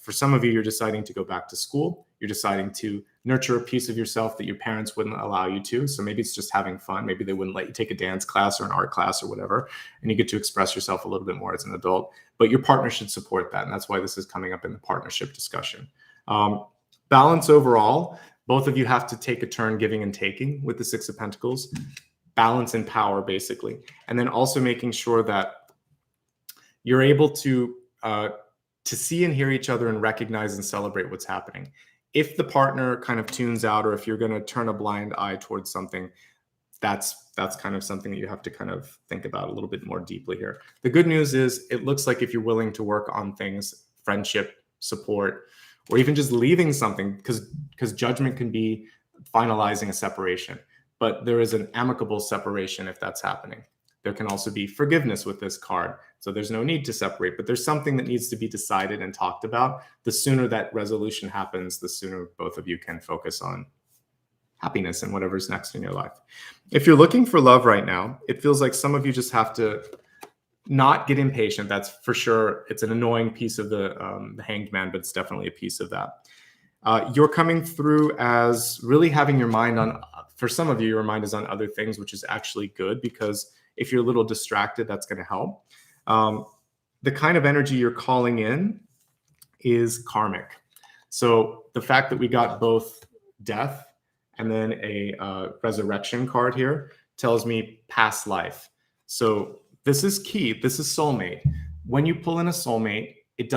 for some of you, you're deciding to go back to school. You're deciding to nurture a piece of yourself that your parents wouldn't allow you to. So maybe it's just having fun. Maybe they wouldn't let you take a dance class or an art class or whatever, and you get to express yourself a little bit more as an adult. But your partner should support that, and that's why this is coming up in the partnership discussion. Balance overall. Both of you have to take a turn giving and taking with the Six of Pentacles. Balance and power, basically. And then also making sure that you're able to see and hear each other and recognize and celebrate what's happening. If the partner kind of tunes out, or if you're going to turn a blind eye towards something, that's kind of something that you have to kind of think about a little bit more deeply here. The good news is it looks like if you're willing to work on things, friendship, support, or even just leaving something, because judgment can be finalizing a separation, but there is an amicable separation if that's happening. There can also be forgiveness with this card. So there's no need to separate, but there's something that needs to be decided and talked about. The sooner that resolution happens, the sooner both of you can focus on happiness and whatever's next in your life. If you're looking for love right now, it feels like some of you just have to not get impatient. That's for sure. It's an annoying piece of the Hanged Man, but it's definitely a piece of that. You're coming through as really having your mind on, for some of you, your mind is on other things, which is actually good, because if you're a little distracted, that's going to help. The kind of energy you're calling in is karmic. So the fact that we got both death and then a resurrection card here tells me past life. So this is key. This is soulmate. When you pull in a soulmate, it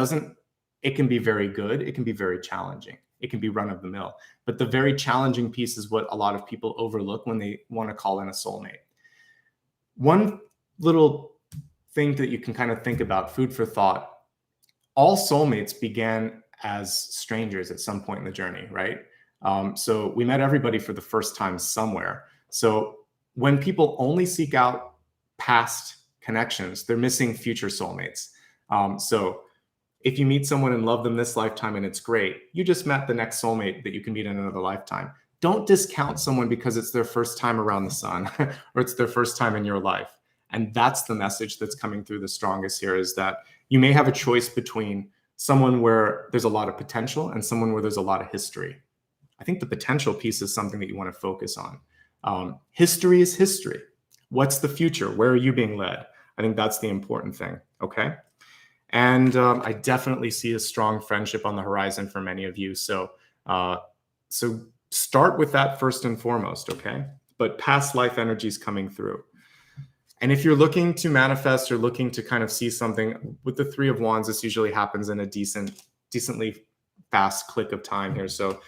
can be very good. It can be very challenging. It can be run of the mill. But the very challenging piece is what a lot of people overlook when they want to call in a soulmate. One little thing that you can kind of think about, food for thought, all soulmates began as strangers at some point in the journey, right? So we met everybody for the first time somewhere. So when people only seek out past connections, they're missing future soulmates. So if you meet someone and love them this lifetime and it's great, you just met the next soulmate that you can meet in another lifetime. Don't discount someone because it's their first time around the sun or it's their first time in your life. And that's the message that's coming through the strongest here, is that you may have a choice between someone where there's a lot of potential and someone where there's a lot of history. I think the potential piece is something that you want to focus on. History is history. What's the future? Where are you being led? I think that's the important thing. Okay. And I definitely see a strong friendship on the horizon for many of you. So start with that first and foremost. Okay. But past life energy is coming through. And if you're looking to manifest or looking to kind of see something with the Three of Wands, this usually happens in a decently fast click of time here. So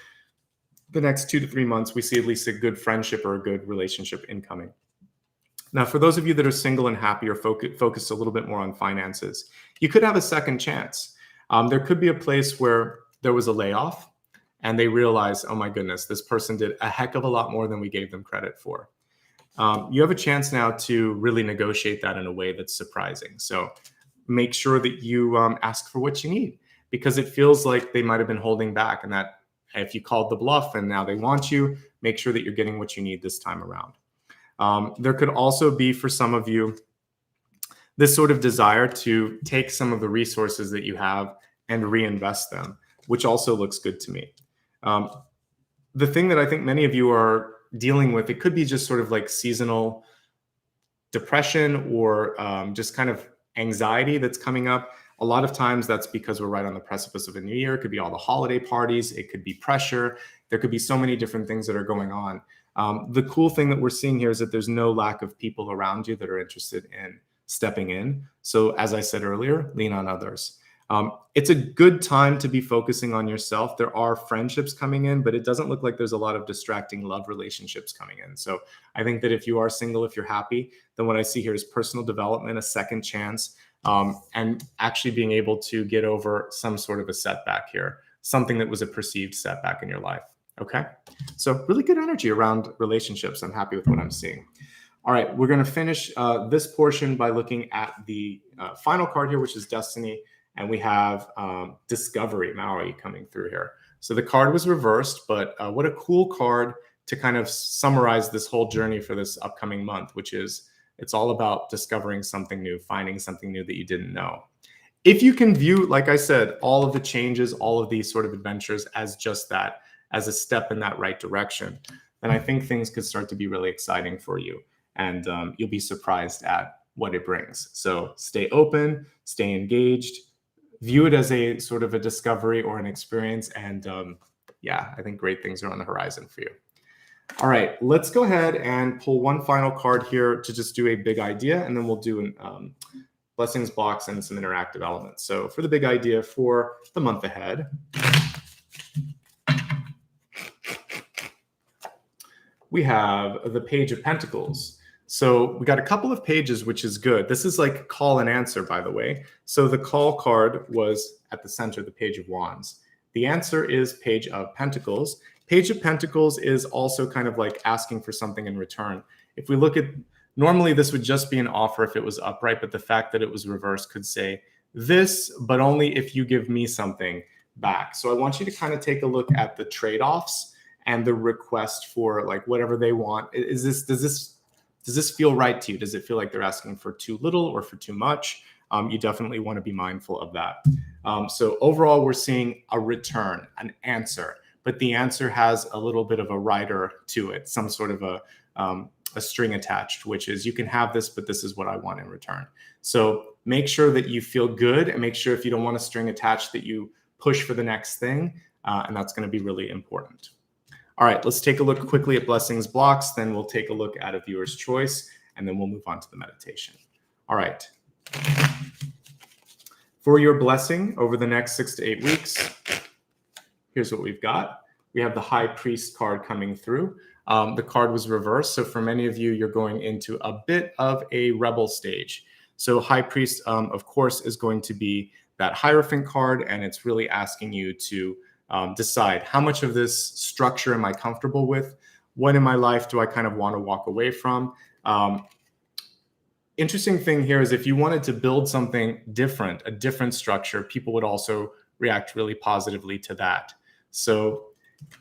the next 2 to 3 months, we see at least a good friendship or a good relationship incoming. Now, for those of you that are single and happy or focused a little bit more on finances, you could have a second chance. There could be a place where there was a layoff and they realize, oh my goodness, this person did a heck of a lot more than we gave them credit for. You have a chance now to really negotiate that in a way that's surprising. So make sure that you ask for what you need, because it feels like they might have been holding back, and that if you called the bluff and now they want you, make sure that you're getting what you need this time around. There could also be, for some of you, this sort of desire to take some of the resources that you have and reinvest them, which also looks good to me. The thing that I think many of you are dealing with, it could be just sort of like seasonal depression or just kind of anxiety that's coming up. A lot of times that's because we're right on the precipice of a new year. It could be all the holiday parties. It could be pressure. There could be so many different things that are going on. The cool thing that we're seeing here is that there's no lack of people around you that are interested in stepping in. So as I said earlier, lean on others. It's a good time to be focusing on yourself. There are friendships coming in, but it doesn't look like there's a lot of distracting love relationships coming in. So I think that if you are single, if you're happy, then what I see here is personal development, a second chance, and actually being able to get over some sort of a setback here, something that was a perceived setback in your life. Okay. So really good energy around relationships. I'm happy with what I'm seeing. All right. We're going to finish this portion by looking at the final card here, which is Destiny. And we have Discovery, Maui, coming through here. So the card was reversed, but what a cool card to kind of summarize this whole journey for this upcoming month, which is it's all about discovering something new, finding something new that you didn't know. If you can view, like I said, all of the changes, all of these sort of adventures as just that, as a step in that right direction, then I think things could start to be really exciting for you. And you'll be surprised at what it brings. So stay open, stay engaged, view it as a sort of a discovery or an experience. And yeah, I think great things are on the horizon for you. All right, let's go ahead and pull one final card here to just do a big idea, and then we'll do an blessings box and some interactive elements. So for the big idea for the month ahead, we have the Page of Pentacles. So we got a couple of pages, which is good. This is like call and answer, by the way. So the call card was at the center, the Page of Wands. The answer is Page of Pentacles. Page of Pentacles is also kind of like asking for something in return. If we look at, normally this would just be an offer if it was upright, but the fact that it was reversed could say this, but only if you give me something back. So I want you to kind of take a look at the trade-offs and the request for like whatever they want. Does this feel right to you? Does it feel like they're asking for too little or for too much? You definitely want to be mindful of that. So overall, we're seeing a return, an answer, but the answer has a little bit of a rider to it, some sort of a string attached, which is you can have this, but this is what I want in return. So make sure that you feel good, and make sure if you don't want a string attached that you push for the next thing. And that's going to be really important. All right, let's take a look quickly at blessings blocks. Then we'll take a look at a viewer's choice, and then we'll move on to the meditation. All right. For your blessing over the next 6 to 8 weeks, here's what we've got. We have the High Priest card coming through. The card was reversed. So for many of you, you're going into a bit of a rebel stage. So High Priest, of course, is going to be that Hierophant card, and it's really asking you to decide how much of this structure am I comfortable with? What in my life do I kind of want to walk away from? Interesting thing here is if you wanted to build something different, a different structure, people would also react really positively to that. So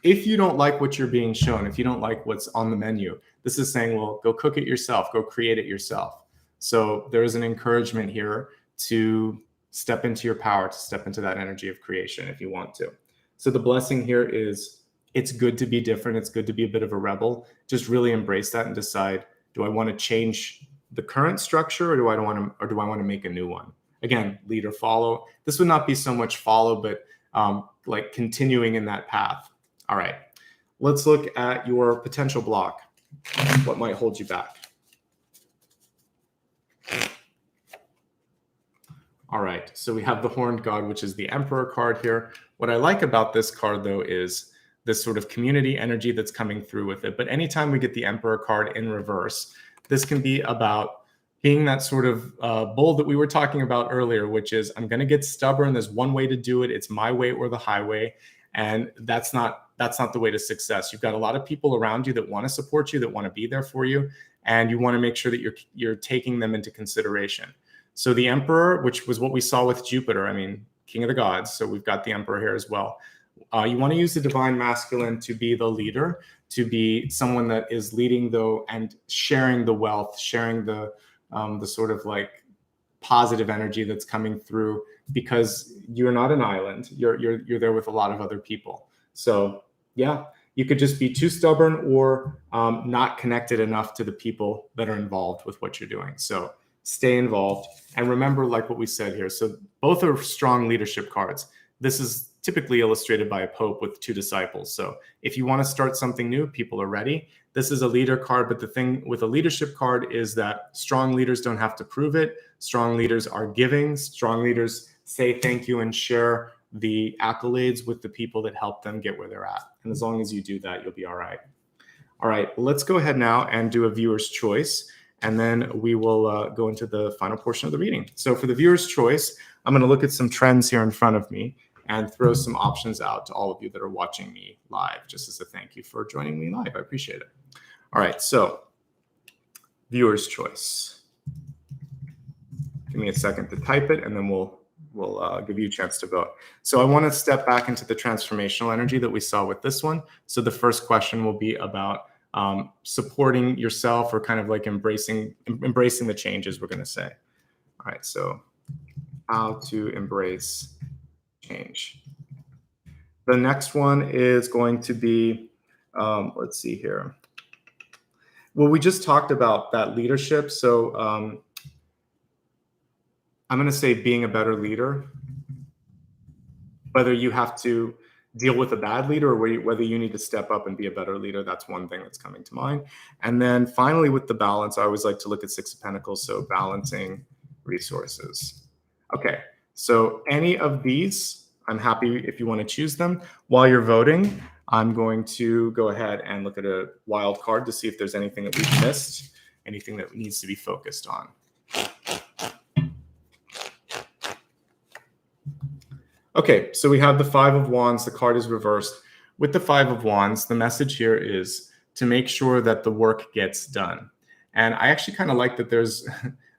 if you don't like what you're being shown, if you don't like what's on the menu, this is saying, well, go cook it yourself, go create it yourself. So there is an encouragement here to step into your power, to step into that energy of creation if you want to. So the blessing here is it's good to be different. It's good to be a bit of a rebel. Just really embrace that and decide, do I want to change the current structure, or do I want to make a new one? Again, lead or follow. This would not be so much follow, but like continuing in that path. All right, let's look at your potential block. What might hold you back? All right, so we have the Horned God, which is the Emperor card here. What I like about this card, though, is this sort of community energy that's coming through with it. But anytime we get the Emperor card in reverse, this can be about being that sort of bull that we were talking about earlier, which is I'm going to get stubborn. There's one way to do it. It's my way or the highway. And that's not the way to success. You've got a lot of people around you that want to support you, that want to be there for you. And you want to make sure that you're taking them into consideration. So the Emperor, which was what we saw with Jupiter, I mean, King of the Gods. So we've got the Emperor here as well. You want to use the Divine Masculine to be the leader, to be someone that is leading, though, and sharing the wealth, sharing the sort of like positive energy that's coming through because you're not an island. You're there with a lot of other people. So yeah, you could just be too stubborn or not connected enough to the people that are involved with what you're doing. So stay involved and remember, like what we said here. So both are strong leadership cards. This is typically illustrated by a pope with 2 disciples. So if you want to start something new, people are ready. This is a leader card, but the thing with a leadership card is that strong leaders don't have to prove it. Strong leaders are giving. Strong leaders say thank you and share the accolades with the people that help them get where they're at. And as long as you do that, you'll be all right. All right, let's go ahead now and do a viewer's choice, and then we will go into the final portion of the reading. So for the viewer's choice, I'm going to look at some trends here in front of me and throw some options out to all of you that are watching me live, just as a thank you for joining me live. I appreciate it. All right, so viewer's choice. Give me a second to type it, and then we'll give you a chance to vote. So I want to step back into the transformational energy that we saw with this one. So the first question will be about supporting yourself, or kind of like embracing the changes, we're going to say. All right, so how to embrace change. The next one is going to be, let's see here. Well, we just talked about that leadership. So I'm going to say being a better leader, whether you have to deal with a bad leader or whether you need to step up and be a better leader. That's one thing that's coming to mind. And then finally, with the balance, I always like to look at 6 of Pentacles. So balancing resources. Okay. So any of these, I'm happy if you want to choose them. While you're voting, I'm going to go ahead and look at a wild card to see if there's anything that we've missed, anything that needs to be focused on. Okay, so we have the 5 of Wands. The card is reversed. With the 5 of Wands, the message here is to make sure that the work gets done. And I actually kind of like that there's,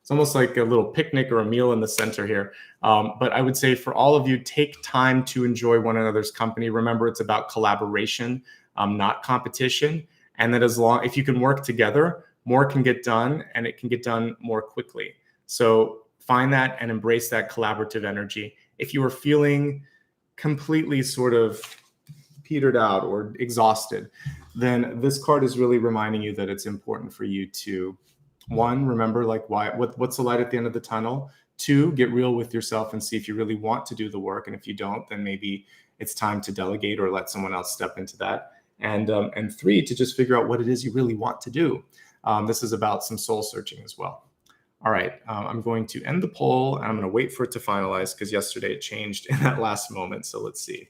it's almost like a little picnic or a meal in the center here. But I would say for all of you, take time to enjoy one another's company. Remember, it's about collaboration, not competition. And that if you can work together, more can get done, and it can get done more quickly. So find that and embrace that collaborative energy. If you are feeling completely sort of petered out or exhausted, then this card is really reminding you that it's important for you to, 1, remember what's the light at the end of the tunnel. 2, get real with yourself and see if you really want to do the work. And if you don't, then maybe it's time to delegate or let someone else step into that. And 3, to just figure out what it is you really want to do. This is about some soul searching as well. All right, I'm going to end the poll, and I'm going to wait for it to finalize because yesterday it changed in that last moment. So let's see.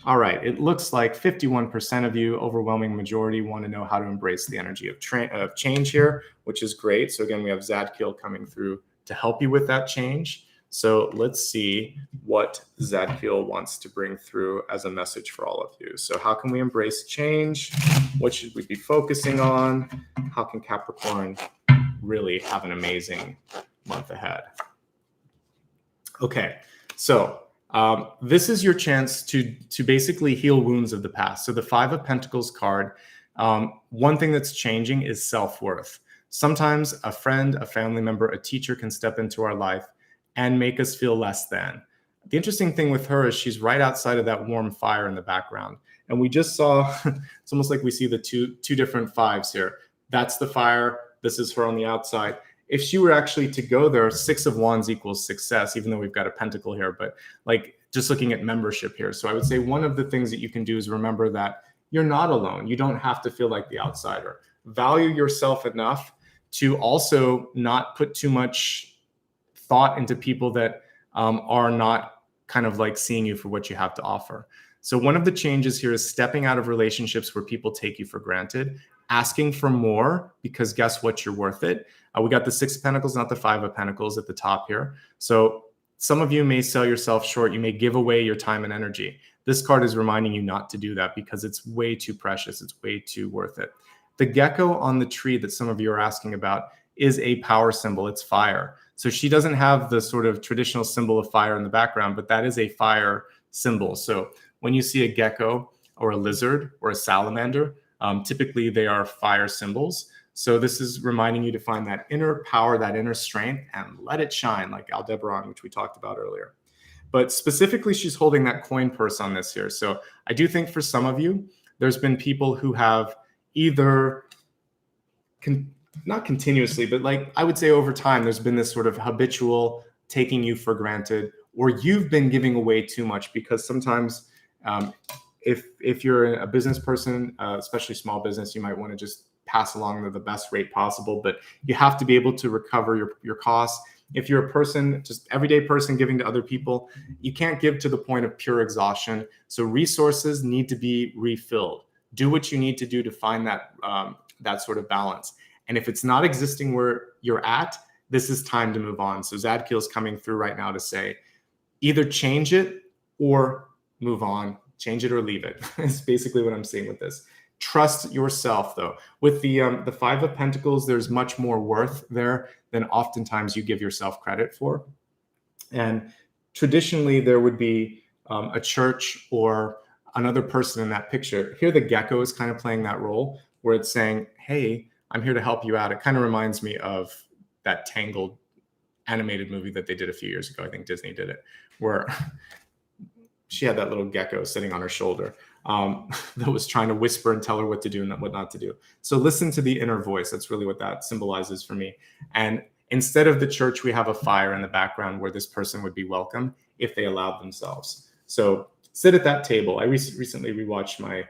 All right, it looks like 51% of you, overwhelming majority, want to know how to embrace the energy of change here, which is great. So again, we have Zadkiel coming through to help you with that change. So let's see what Zadkiel wants to bring through as a message for all of you. So how can we embrace change? What should we be focusing on? How can Capricorn really have an amazing month ahead? Okay, so this is your chance to basically heal wounds of the past. So the 5 of Pentacles card, one thing that's changing is self-worth. Sometimes a friend, a family member, a teacher can step into our life and make us feel less than. The interesting thing with her is she's right outside of that warm fire in the background. And we just saw, it's almost like we see the two different 5s here. That's the fire. This is her on the outside. If she were actually to go there, 6 of Wands equals success, even though we've got a pentacle here, but like just looking at membership here. So I would say one of the things that you can do is remember that you're not alone. You don't have to feel like the outsider. Value yourself enough to also not put too much thought into people that are not kind of like seeing you for what you have to offer. So one of the changes here is stepping out of relationships where people take you for granted, asking for more, because guess what? You're worth it. We got the 6 of Pentacles, not the 5 of Pentacles at the top here. So some of you may sell yourself short. You may give away your time and energy. This card is reminding you not to do that because it's way too precious. It's way too worth it. The gecko on the tree that some of you are asking about is a power symbol. It's fire. So she doesn't have the sort of traditional symbol of fire in the background, but that is a fire symbol. So when you see a gecko or a lizard or a salamander, typically they are fire symbols. So this is reminding you to find that inner power, that inner strength, and let it shine, like Aldebaran, which we talked about earlier. But specifically, she's holding that coin purse on this here. So I do think for some of you, there's been people who have either, not continuously, but like I would say over time, there's been this sort of habitual taking you for granted, or you've been giving away too much, because sometimes if you're a business person, especially small business, you might want to just pass along the best rate possible, but you have to be able to recover your costs. If you're a person, just everyday person giving to other people, you can't give to the point of pure exhaustion. So resources need to be refilled. Do what you need to do to find that sort of balance. And if it's not existing where you're at, this is time to move on. So Zadkiel is coming through right now to say, either change it or move on. Change it or leave it. It's basically what I'm saying with this. Trust yourself, though. With the Five of Pentacles, there's much more worth there than oftentimes you give yourself credit for. And traditionally, there would be a church or another person in that picture. Here, the gecko is kind of playing that role where it's saying, hey, I'm here to help you out. It kind of reminds me of that Tangled animated movie that they did a few years ago. I think Disney did it, where she had that little gecko sitting on her shoulder that was trying to whisper and tell her what to do and what not to do. So listen to the inner voice. That's really what that symbolizes for me. And instead of the church, we have a fire in the background where this person would be welcome if they allowed themselves. So sit at that table. I recently rewatched my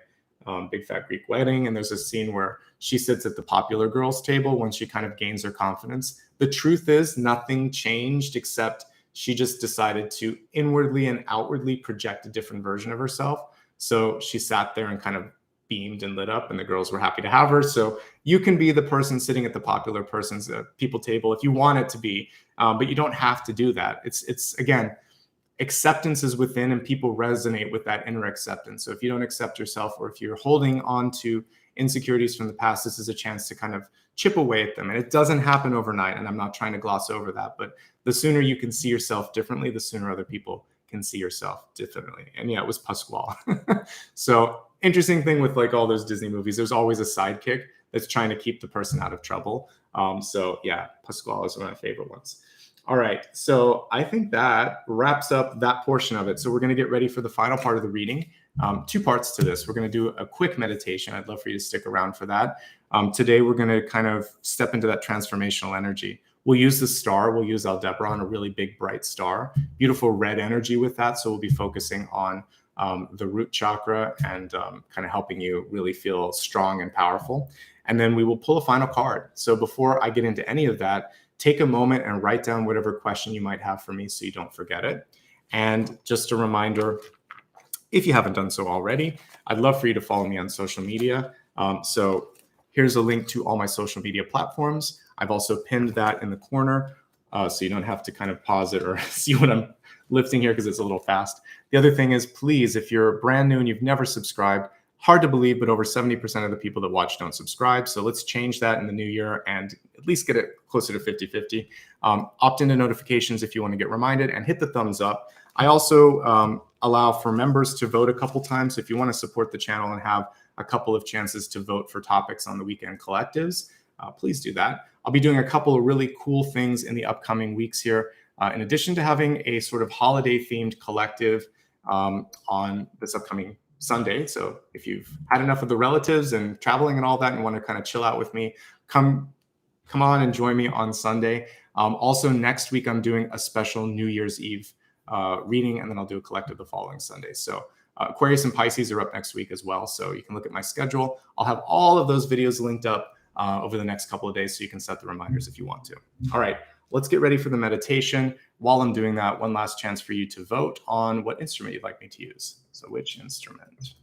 Big Fat Greek Wedding, and there's a scene where she sits at the popular girls table when she kind of gains her confidence. The truth is nothing changed, except she just decided to inwardly and outwardly project a different version of herself. So she sat there and kind of beamed and lit up, and the girls were happy to have her. So you can be the person sitting at the popular person's people table if you want it to be, but you don't have to do that. It's again, acceptance is within, and people resonate with that inner acceptance. So if you don't accept yourself, or if you're holding on to insecurities from the past, this is a chance to kind of chip away at them. And it doesn't happen overnight, and I'm not trying to gloss over that, but the sooner you can see yourself differently, the sooner other people can see yourself differently. And yeah, it was Pasquale. So interesting thing with like all those Disney movies, there's always a sidekick that's trying to keep the person out of trouble. So yeah, Pasquale is one of my favorite ones. All right, so I think that wraps up that portion of it. So we're going to get ready for the final part of the reading. Two parts to this. We're going to do a quick meditation. I'd love for you to stick around for that. Today, we're going to kind of step into that transformational energy. We'll use the star. We'll use Aldebaran, a really big, bright star. Beautiful red energy with that. So we'll be focusing on the root chakra and kind of helping you really feel strong and powerful. And then we will pull a final card. So before I get into any of that, take a moment and write down whatever question you might have for me so you don't forget it. And just a reminder, if you haven't done so already, I'd love for you to follow me on social media. So here's a link to all my social media platforms. I've also pinned that in the corner so you don't have to kind of pause it or see what I'm lifting here because it's a little fast. The other thing is, please, if you're brand new and you've never subscribed, hard to believe, but over 70% of the people that watch don't subscribe. So let's change that in the new year and at least get it closer to 50-50. Opt into notifications if you want to get reminded, and hit the thumbs up. I also allow for members to vote a couple times. So if you want to support the channel and have a couple of chances to vote for topics on the weekend collectives, please do that. I'll be doing a couple of really cool things in the upcoming weeks here. In addition to having a sort of holiday themed collective on this upcoming Sunday. So if you've had enough of the relatives and traveling and all that and want to kind of chill out with me, come on and join me on Sunday. Also next week, I'm doing a special New Year's Eve reading, and then I'll do a collective the following Sunday. So Aquarius and Pisces are up next week as well. So you can look at my schedule. I'll have all of those videos linked up over the next couple of days, so you can set the reminders if you want to. All right, let's get ready for the meditation. While I'm doing that, one last chance for you to vote on what instrument you'd like me to use. So which instrument?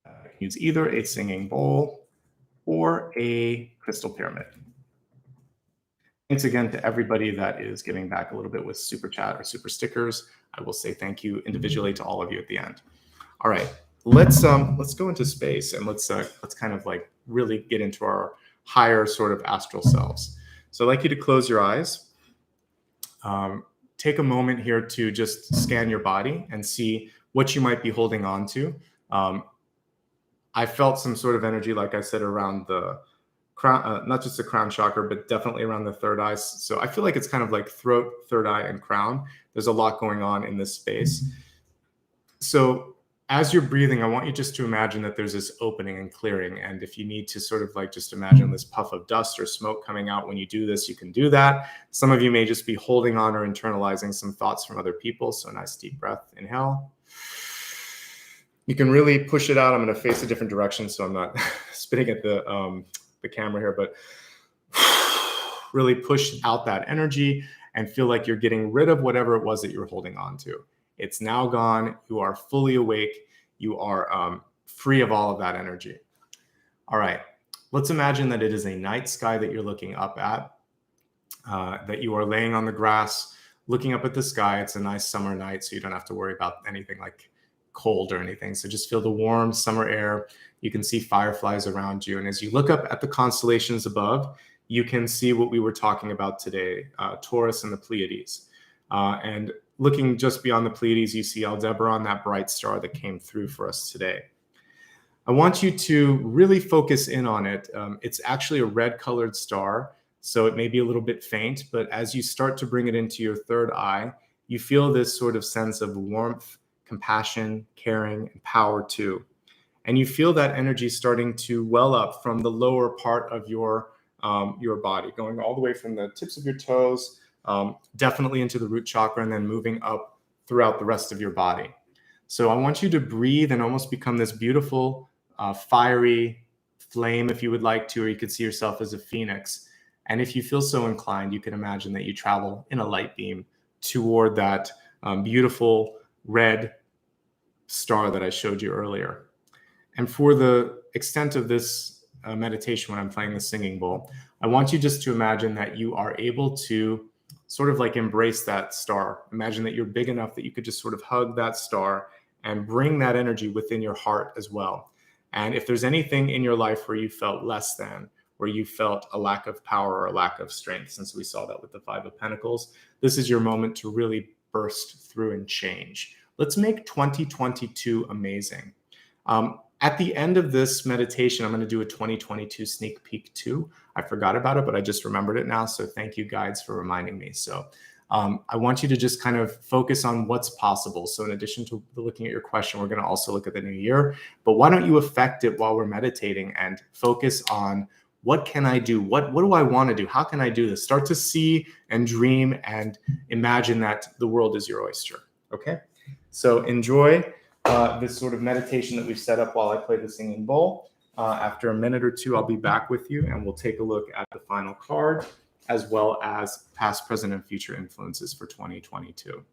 I can use either a singing bowl or a crystal pyramid. Thanks again to everybody that is giving back a little bit with Super Chat or Super Stickers. I will say thank you individually to all of you at the end. All right, let's go into space and let's kind of like really get into our higher sort of astral selves. So I'd like you to close your eyes. Take a moment here to just scan your body and see what you might be holding on to. I felt some sort of energy, like I said, around the crown, not just the crown chakra, but definitely around the third eye. So I feel like it's kind of like throat, third eye, and crown. There's a lot going on in this space. So as you're breathing, I want you just to imagine that there's this opening and clearing. And if you need to sort of like just imagine this puff of dust or smoke coming out when you do this, you can do that. Some of you may just be holding on or internalizing some thoughts from other people. So nice deep breath, inhale. You can really push it out. I'm going to face a different direction, so I'm not spitting at the camera here, but really push out that energy and feel like you're getting rid of whatever it was that you were holding on to. It's now gone. You are fully awake. You are free of all of that energy. All right. Let's imagine that it is a night sky that you're looking up at, that you are laying on the grass, looking up at the sky. It's a nice summer night, so you don't have to worry about anything like cold or anything. So just feel the warm summer air. You can see fireflies around you. And as you look up at the constellations above, you can see what we were talking about today, Taurus and the Pleiades. And looking just beyond the Pleiades, you see Aldebaran, that bright star that came through for us today. I want you to really focus in on it. It's actually a red colored star, so it may be a little bit faint, but as you start to bring it into your third eye, you feel this sort of sense of warmth, compassion, caring, and power too. And you feel that energy starting to well up from the lower part of your body, going all the way from the tips of your toes, definitely into the root chakra, and then moving up throughout the rest of your body. So I want you to breathe and almost become this beautiful, fiery flame, if you would like to, or you could see yourself as a phoenix. And if you feel so inclined, you can imagine that you travel in a light beam toward that beautiful red star that I showed you earlier. And for the extent of this meditation, when I'm playing the singing bowl, I want you just to imagine that you are able to sort of like embrace that star. Imagine that you're big enough that you could just sort of hug that star and bring that energy within your heart as well. And if there's anything in your life where you felt less than, where you felt a lack of power or a lack of strength, since we saw that with the Five of Pentacles, this is your moment to really burst through and change. Let's make 2022 amazing. At the end of this meditation, I'm going to do a 2022 sneak peek too. I forgot about it, but I just remembered it now. So thank you, guides, for reminding me. So I want you to just kind of focus on what's possible. So in addition to looking at your question, we're going to also look at the new year. But why don't you affect it while we're meditating and focus on what can I do? What do I want to do? How can I do this? Start to see and dream and imagine that the world is your oyster. Okay? So enjoy this sort of meditation that we've set up while I play the singing bowl. After a minute or two, I'll be back with you and we'll take a look at the final card as well as past, present, and future influences for 2022.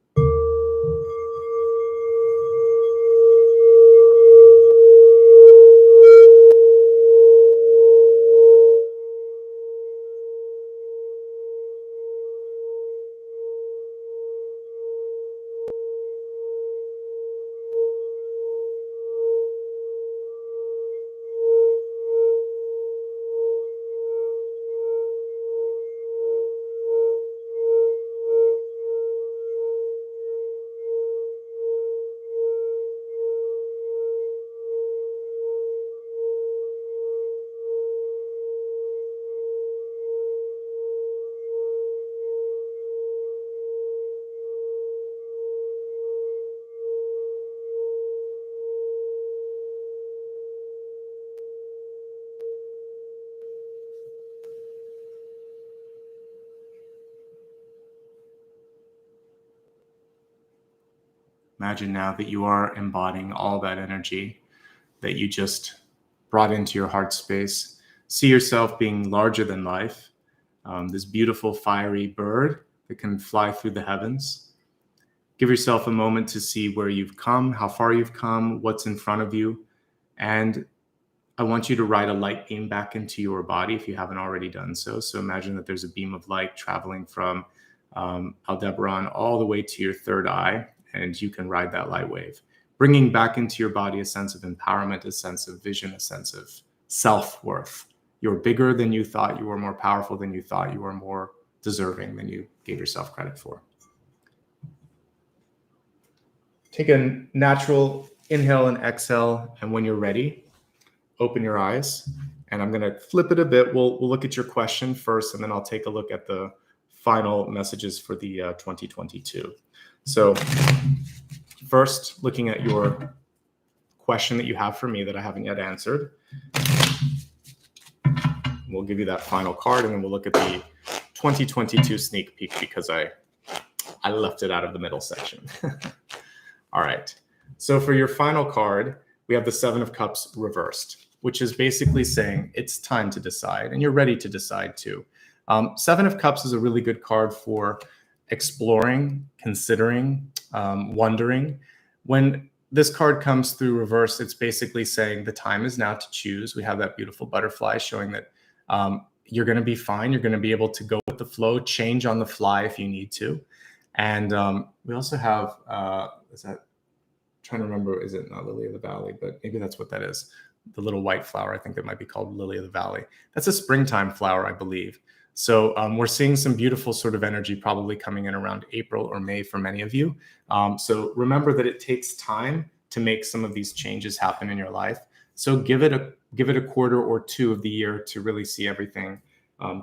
Imagine now that you are embodying all that energy that you just brought into your heart space. See yourself being larger than life, this beautiful fiery bird that can fly through the heavens. Give yourself a moment to see where you've come, how far you've come, what's in front of you. And I want you to ride a light beam back into your body if you haven't already done so. So imagine that there's a beam of light traveling from Aldebaran all the way to your third eye, and you can ride that light wave, bringing back into your body a sense of empowerment, a sense of vision, a sense of self-worth. You're bigger than you thought. You were more powerful than you thought. You were more deserving than you gave yourself credit for. Take a natural inhale and exhale, and when you're ready, open your eyes And I'm going to flip it a bit. We'll look at your question first, and then I'll take a look at the final messages for the 2022. So first, looking at your question that you have for me that I haven't yet answered. We'll give you that final card, and then we'll look at the 2022 sneak peek because I left it out of the middle section. All right. So for your final card, we have the Seven of Cups reversed, which is basically saying it's time to decide, and you're ready to decide too. Seven of Cups is a really good card for exploring, considering, wondering. When this card comes through reverse, it's basically saying the time is now to choose. We have that beautiful butterfly showing that you're going to be fine. You're going to be able to go with the flow, change on the fly if you need to. And we also have, is that, trying to remember, is it not Lily of the Valley? But maybe that's what that is. The little white flower, I think that might be called Lily of the Valley. That's a springtime flower, I believe. So we're seeing some beautiful sort of energy probably coming in around April or May for many of you. So remember that it takes time to make some of these changes happen in your life. So give it a quarter or two of the year to really see everything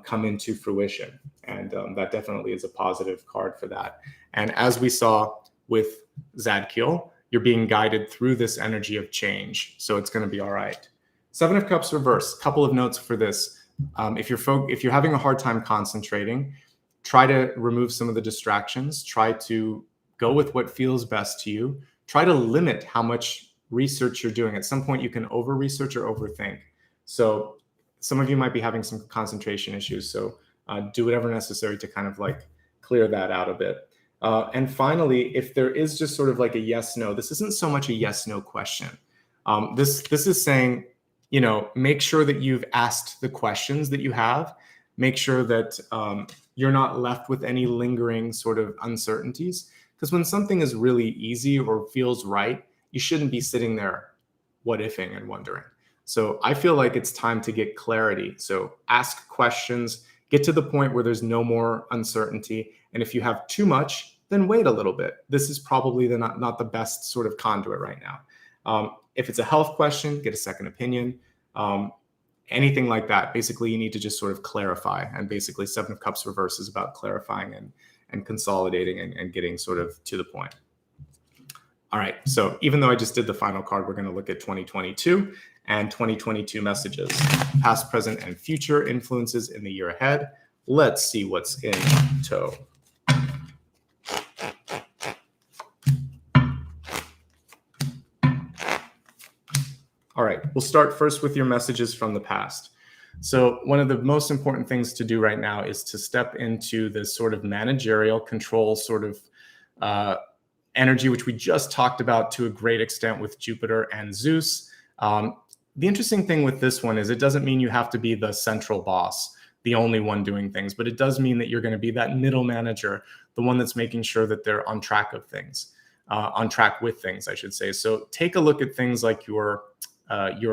come into fruition. And that definitely is a positive card for that. And as we saw with Zadkiel, you're being guided through this energy of change. So it's going to be all right. Seven of Cups reverse. Couple of notes for this. If you're having a hard time concentrating, try to remove some of the distractions. Try to go with what feels best to you. Try to limit how much research you're doing. At some point, you can over-research or overthink. So some of you might be having some concentration issues. So do whatever necessary to kind of like clear that out a bit. And finally, if there is just sort of like a yes, no, this isn't so much a yes, no question. This is saying, you know, make sure that you've asked the questions that you have. Make sure that you're not left with any lingering sort of uncertainties. Because when something is really easy or feels right, you shouldn't be sitting there what ifing and wondering. So I feel like it's time to get clarity. So ask questions, get to the point where there's no more uncertainty. And if you have too much, then wait a little bit. This is probably not the best sort of conduit right now. If it's a health question, get a second opinion. Anything like that. Basically, you need to just sort of clarify. And basically, Seven of Cups reverse is about clarifying and consolidating and getting sort of to the point. All right. So even though I just did the final card, we're going to look at 2022 and 2022 messages, past, present, and future influences in the year ahead. Let's see what's in tow. All right, we'll start first with your messages from the past. So one of the most important things to do right now is to step into this sort of managerial control sort of energy, which we just talked about to a great extent with Jupiter and Zeus. The interesting thing with this one is it doesn't mean you have to be the central boss, the only one doing things, but it does mean that you're going to be that middle manager, the one that's making sure that they're on track of things, on track with things, I should say. So take a look at things like your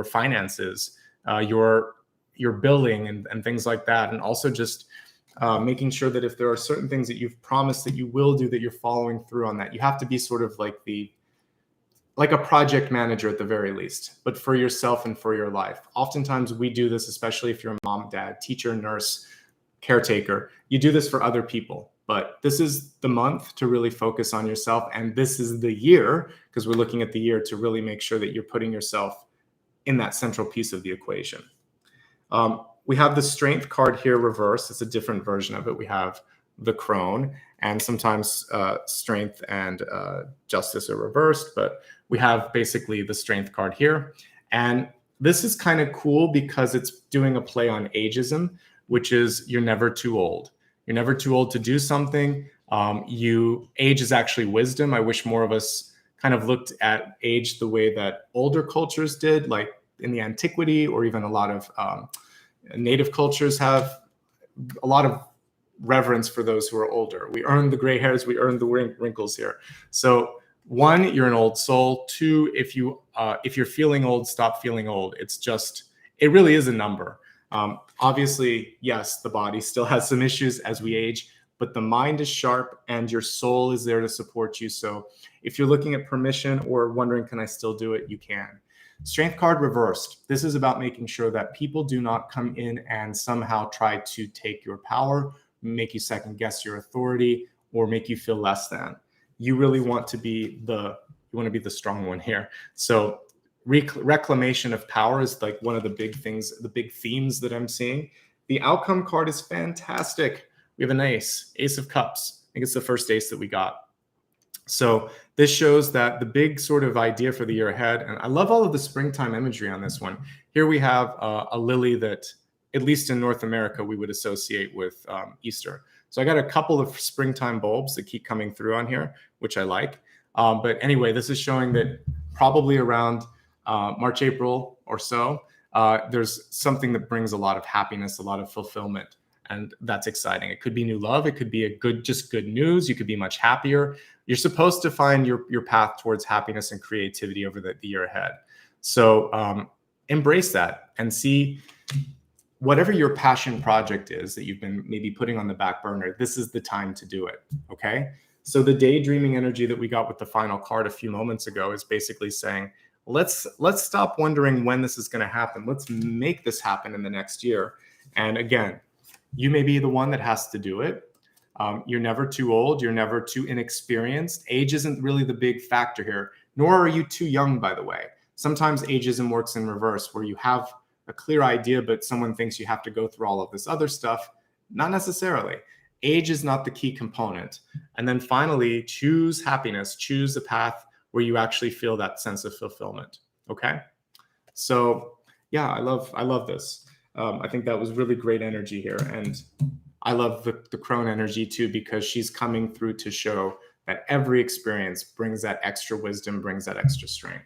finances, your billing and things like that. And also just making sure that if there are certain things that you've promised that you will do, that you're following through on that. You have to be sort of like a project manager at the very least, but for yourself and for your life. Oftentimes we do this, especially if you're a mom, dad, teacher, nurse, caretaker. You do this for other people, but this is the month to really focus on yourself. And this is the year, because we're looking at the year, to really make sure that you're putting yourself in that central piece of the equation. We have the Strength card here reversed. It's a different version of it. We have the Crone, and sometimes Strength and Justice are reversed, but we have basically the Strength card here. And this is kind of cool because it's doing a play on ageism, which is you're never too old. You're never too old to do something. Age is actually wisdom. I wish more of us kind of looked at age the way that older cultures did, like in the antiquity, or even a lot of native cultures have a lot of reverence for those who are older. We earn the gray hairs, we earn the wrinkles here. So one, you're an old soul. Two, if you're feeling old, stop feeling old. It really is a number. Obviously, yes, the body still has some issues as we age, but the mind is sharp and your soul is there to support you. So if you're looking at permission or wondering, can I still do it? You can. Strength card reversed. This is about making sure that people do not come in and somehow try to take your power, make you second guess your authority, or make you feel less than. You really want to be the strong one here. So reclamation of power is like one of the big things, the big themes that I'm seeing. The outcome card is fantastic. We have an ace of cups. I think it's the first ace that we got. So this shows that the big sort of idea for the year ahead, and I love all of the springtime imagery on this one. Here we have a lily that, at least in North America, we would associate with Easter. So I got a couple of springtime bulbs that keep coming through on here, which I like. But anyway, this is showing that probably around March, April or so, there's something that brings a lot of happiness, a lot of fulfillment. And that's exciting. It could be new love. It could be just good news. You could be much happier. You're supposed to find your path towards happiness and creativity over the year ahead. So embrace that and see whatever your passion project is that you've been maybe putting on the back burner. This is the time to do it. Okay. So the daydreaming energy that we got with the final card a few moments ago is basically saying, let's stop wondering when this is going to happen. Let's make this happen in the next year. And again, you may be the one that has to do it. You're never too old. You're never too inexperienced. Age isn't really the big factor here, nor are you too young, by the way. Sometimes ageism works in reverse, where you have a clear idea, but someone thinks you have to go through all of this other stuff. Not necessarily. Age is not the key component. And then finally, choose happiness. Choose a path where you actually feel that sense of fulfillment. Okay? So yeah, I love this. I think that was really great energy here. And I love the crone energy too, because she's coming through to show that every experience brings that extra wisdom, brings that extra strength.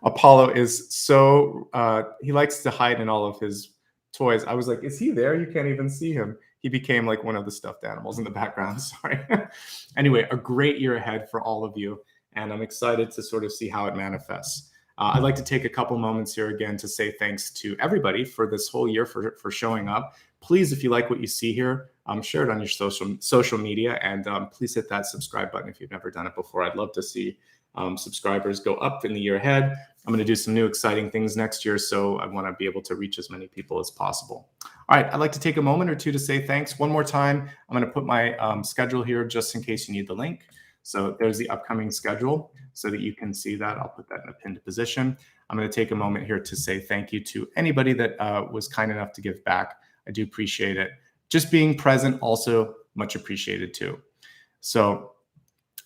Apollo is so, he likes to hide in all of his toys. I was like, is he there? You can't even see him. He became like one of the stuffed animals in the background. Sorry. Anyway, a great year ahead for all of you. And I'm excited to sort of see how it manifests. I'd like to take a couple moments here again to say thanks to everybody for this whole year for showing up. Please, if you like what you see here, share it on your social media, and please hit that subscribe button if you've never done it before. I'd love to see subscribers go up in the year ahead. I'm going to do some new exciting things next year, so I want to be able to reach as many people as possible. All right, I'd like to take a moment or two to say thanks. One more time, I'm going to put my schedule here just in case you need the link. So there's the upcoming schedule so that you can see that. I'll put that in a pinned position. I'm going to take a moment here to say thank you to anybody that was kind enough to give back. I do appreciate it. Just being present also much appreciated too. So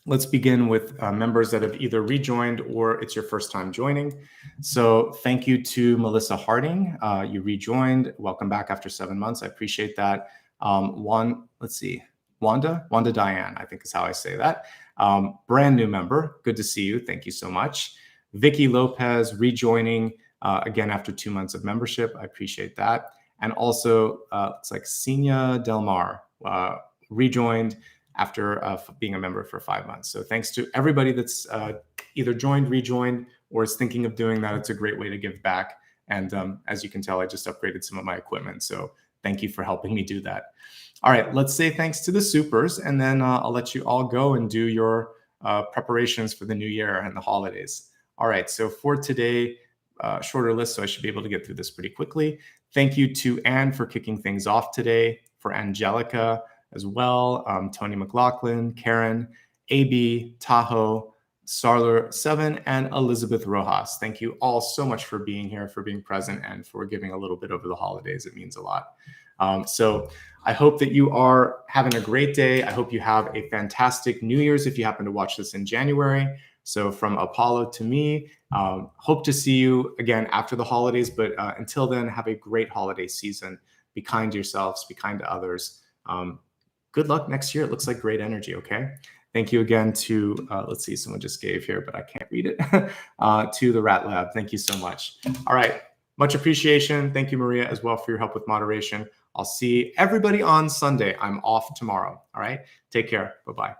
let's begin with members that have either rejoined or it's your first time joining. So thank you to Melissa Harding. You rejoined. Welcome back after 7 months. I appreciate that. Wanda Diane, I think is how I say that. Brand new member. Good to see you. Thank you so much. Vicky Lopez rejoining again after 2 months of membership. I appreciate that. And also it's like Senia Del Mar rejoined after being a member for 5 months. So thanks to everybody that's either joined, rejoined, or is thinking of doing that. It's a great way to give back. And as you can tell, I just upgraded some of my equipment. So thank you for helping me do that. All right, let's say thanks to the supers, and then I'll let you all go and do your preparations for the new year and the holidays. All right, so for today, shorter list, so I should be able to get through this pretty quickly. Thank you to Anne for kicking things off today, for Angelica as well, Tony McLaughlin, Karen, AB, Tahoe, Sarler7, and Elizabeth Rojas. Thank you all so much for being here, for being present, and for giving a little bit over the holidays. It means a lot. So I hope that you are having a great day. I hope you have a fantastic New Year's if you happen to watch this in January. So from Apollo to me, hope to see you again after the holidays. But until then, have a great holiday season. Be kind to yourselves. Be kind to others. Good luck next year. It looks like great energy, okay? Thank you again to, let's see, someone just gave here, but I can't read it, to the Rat Lab. Thank you so much. All right. Much appreciation. Thank you, Maria, as well for your help with moderation. I'll see everybody on Sunday. I'm off tomorrow. All right. Take care. Bye-bye.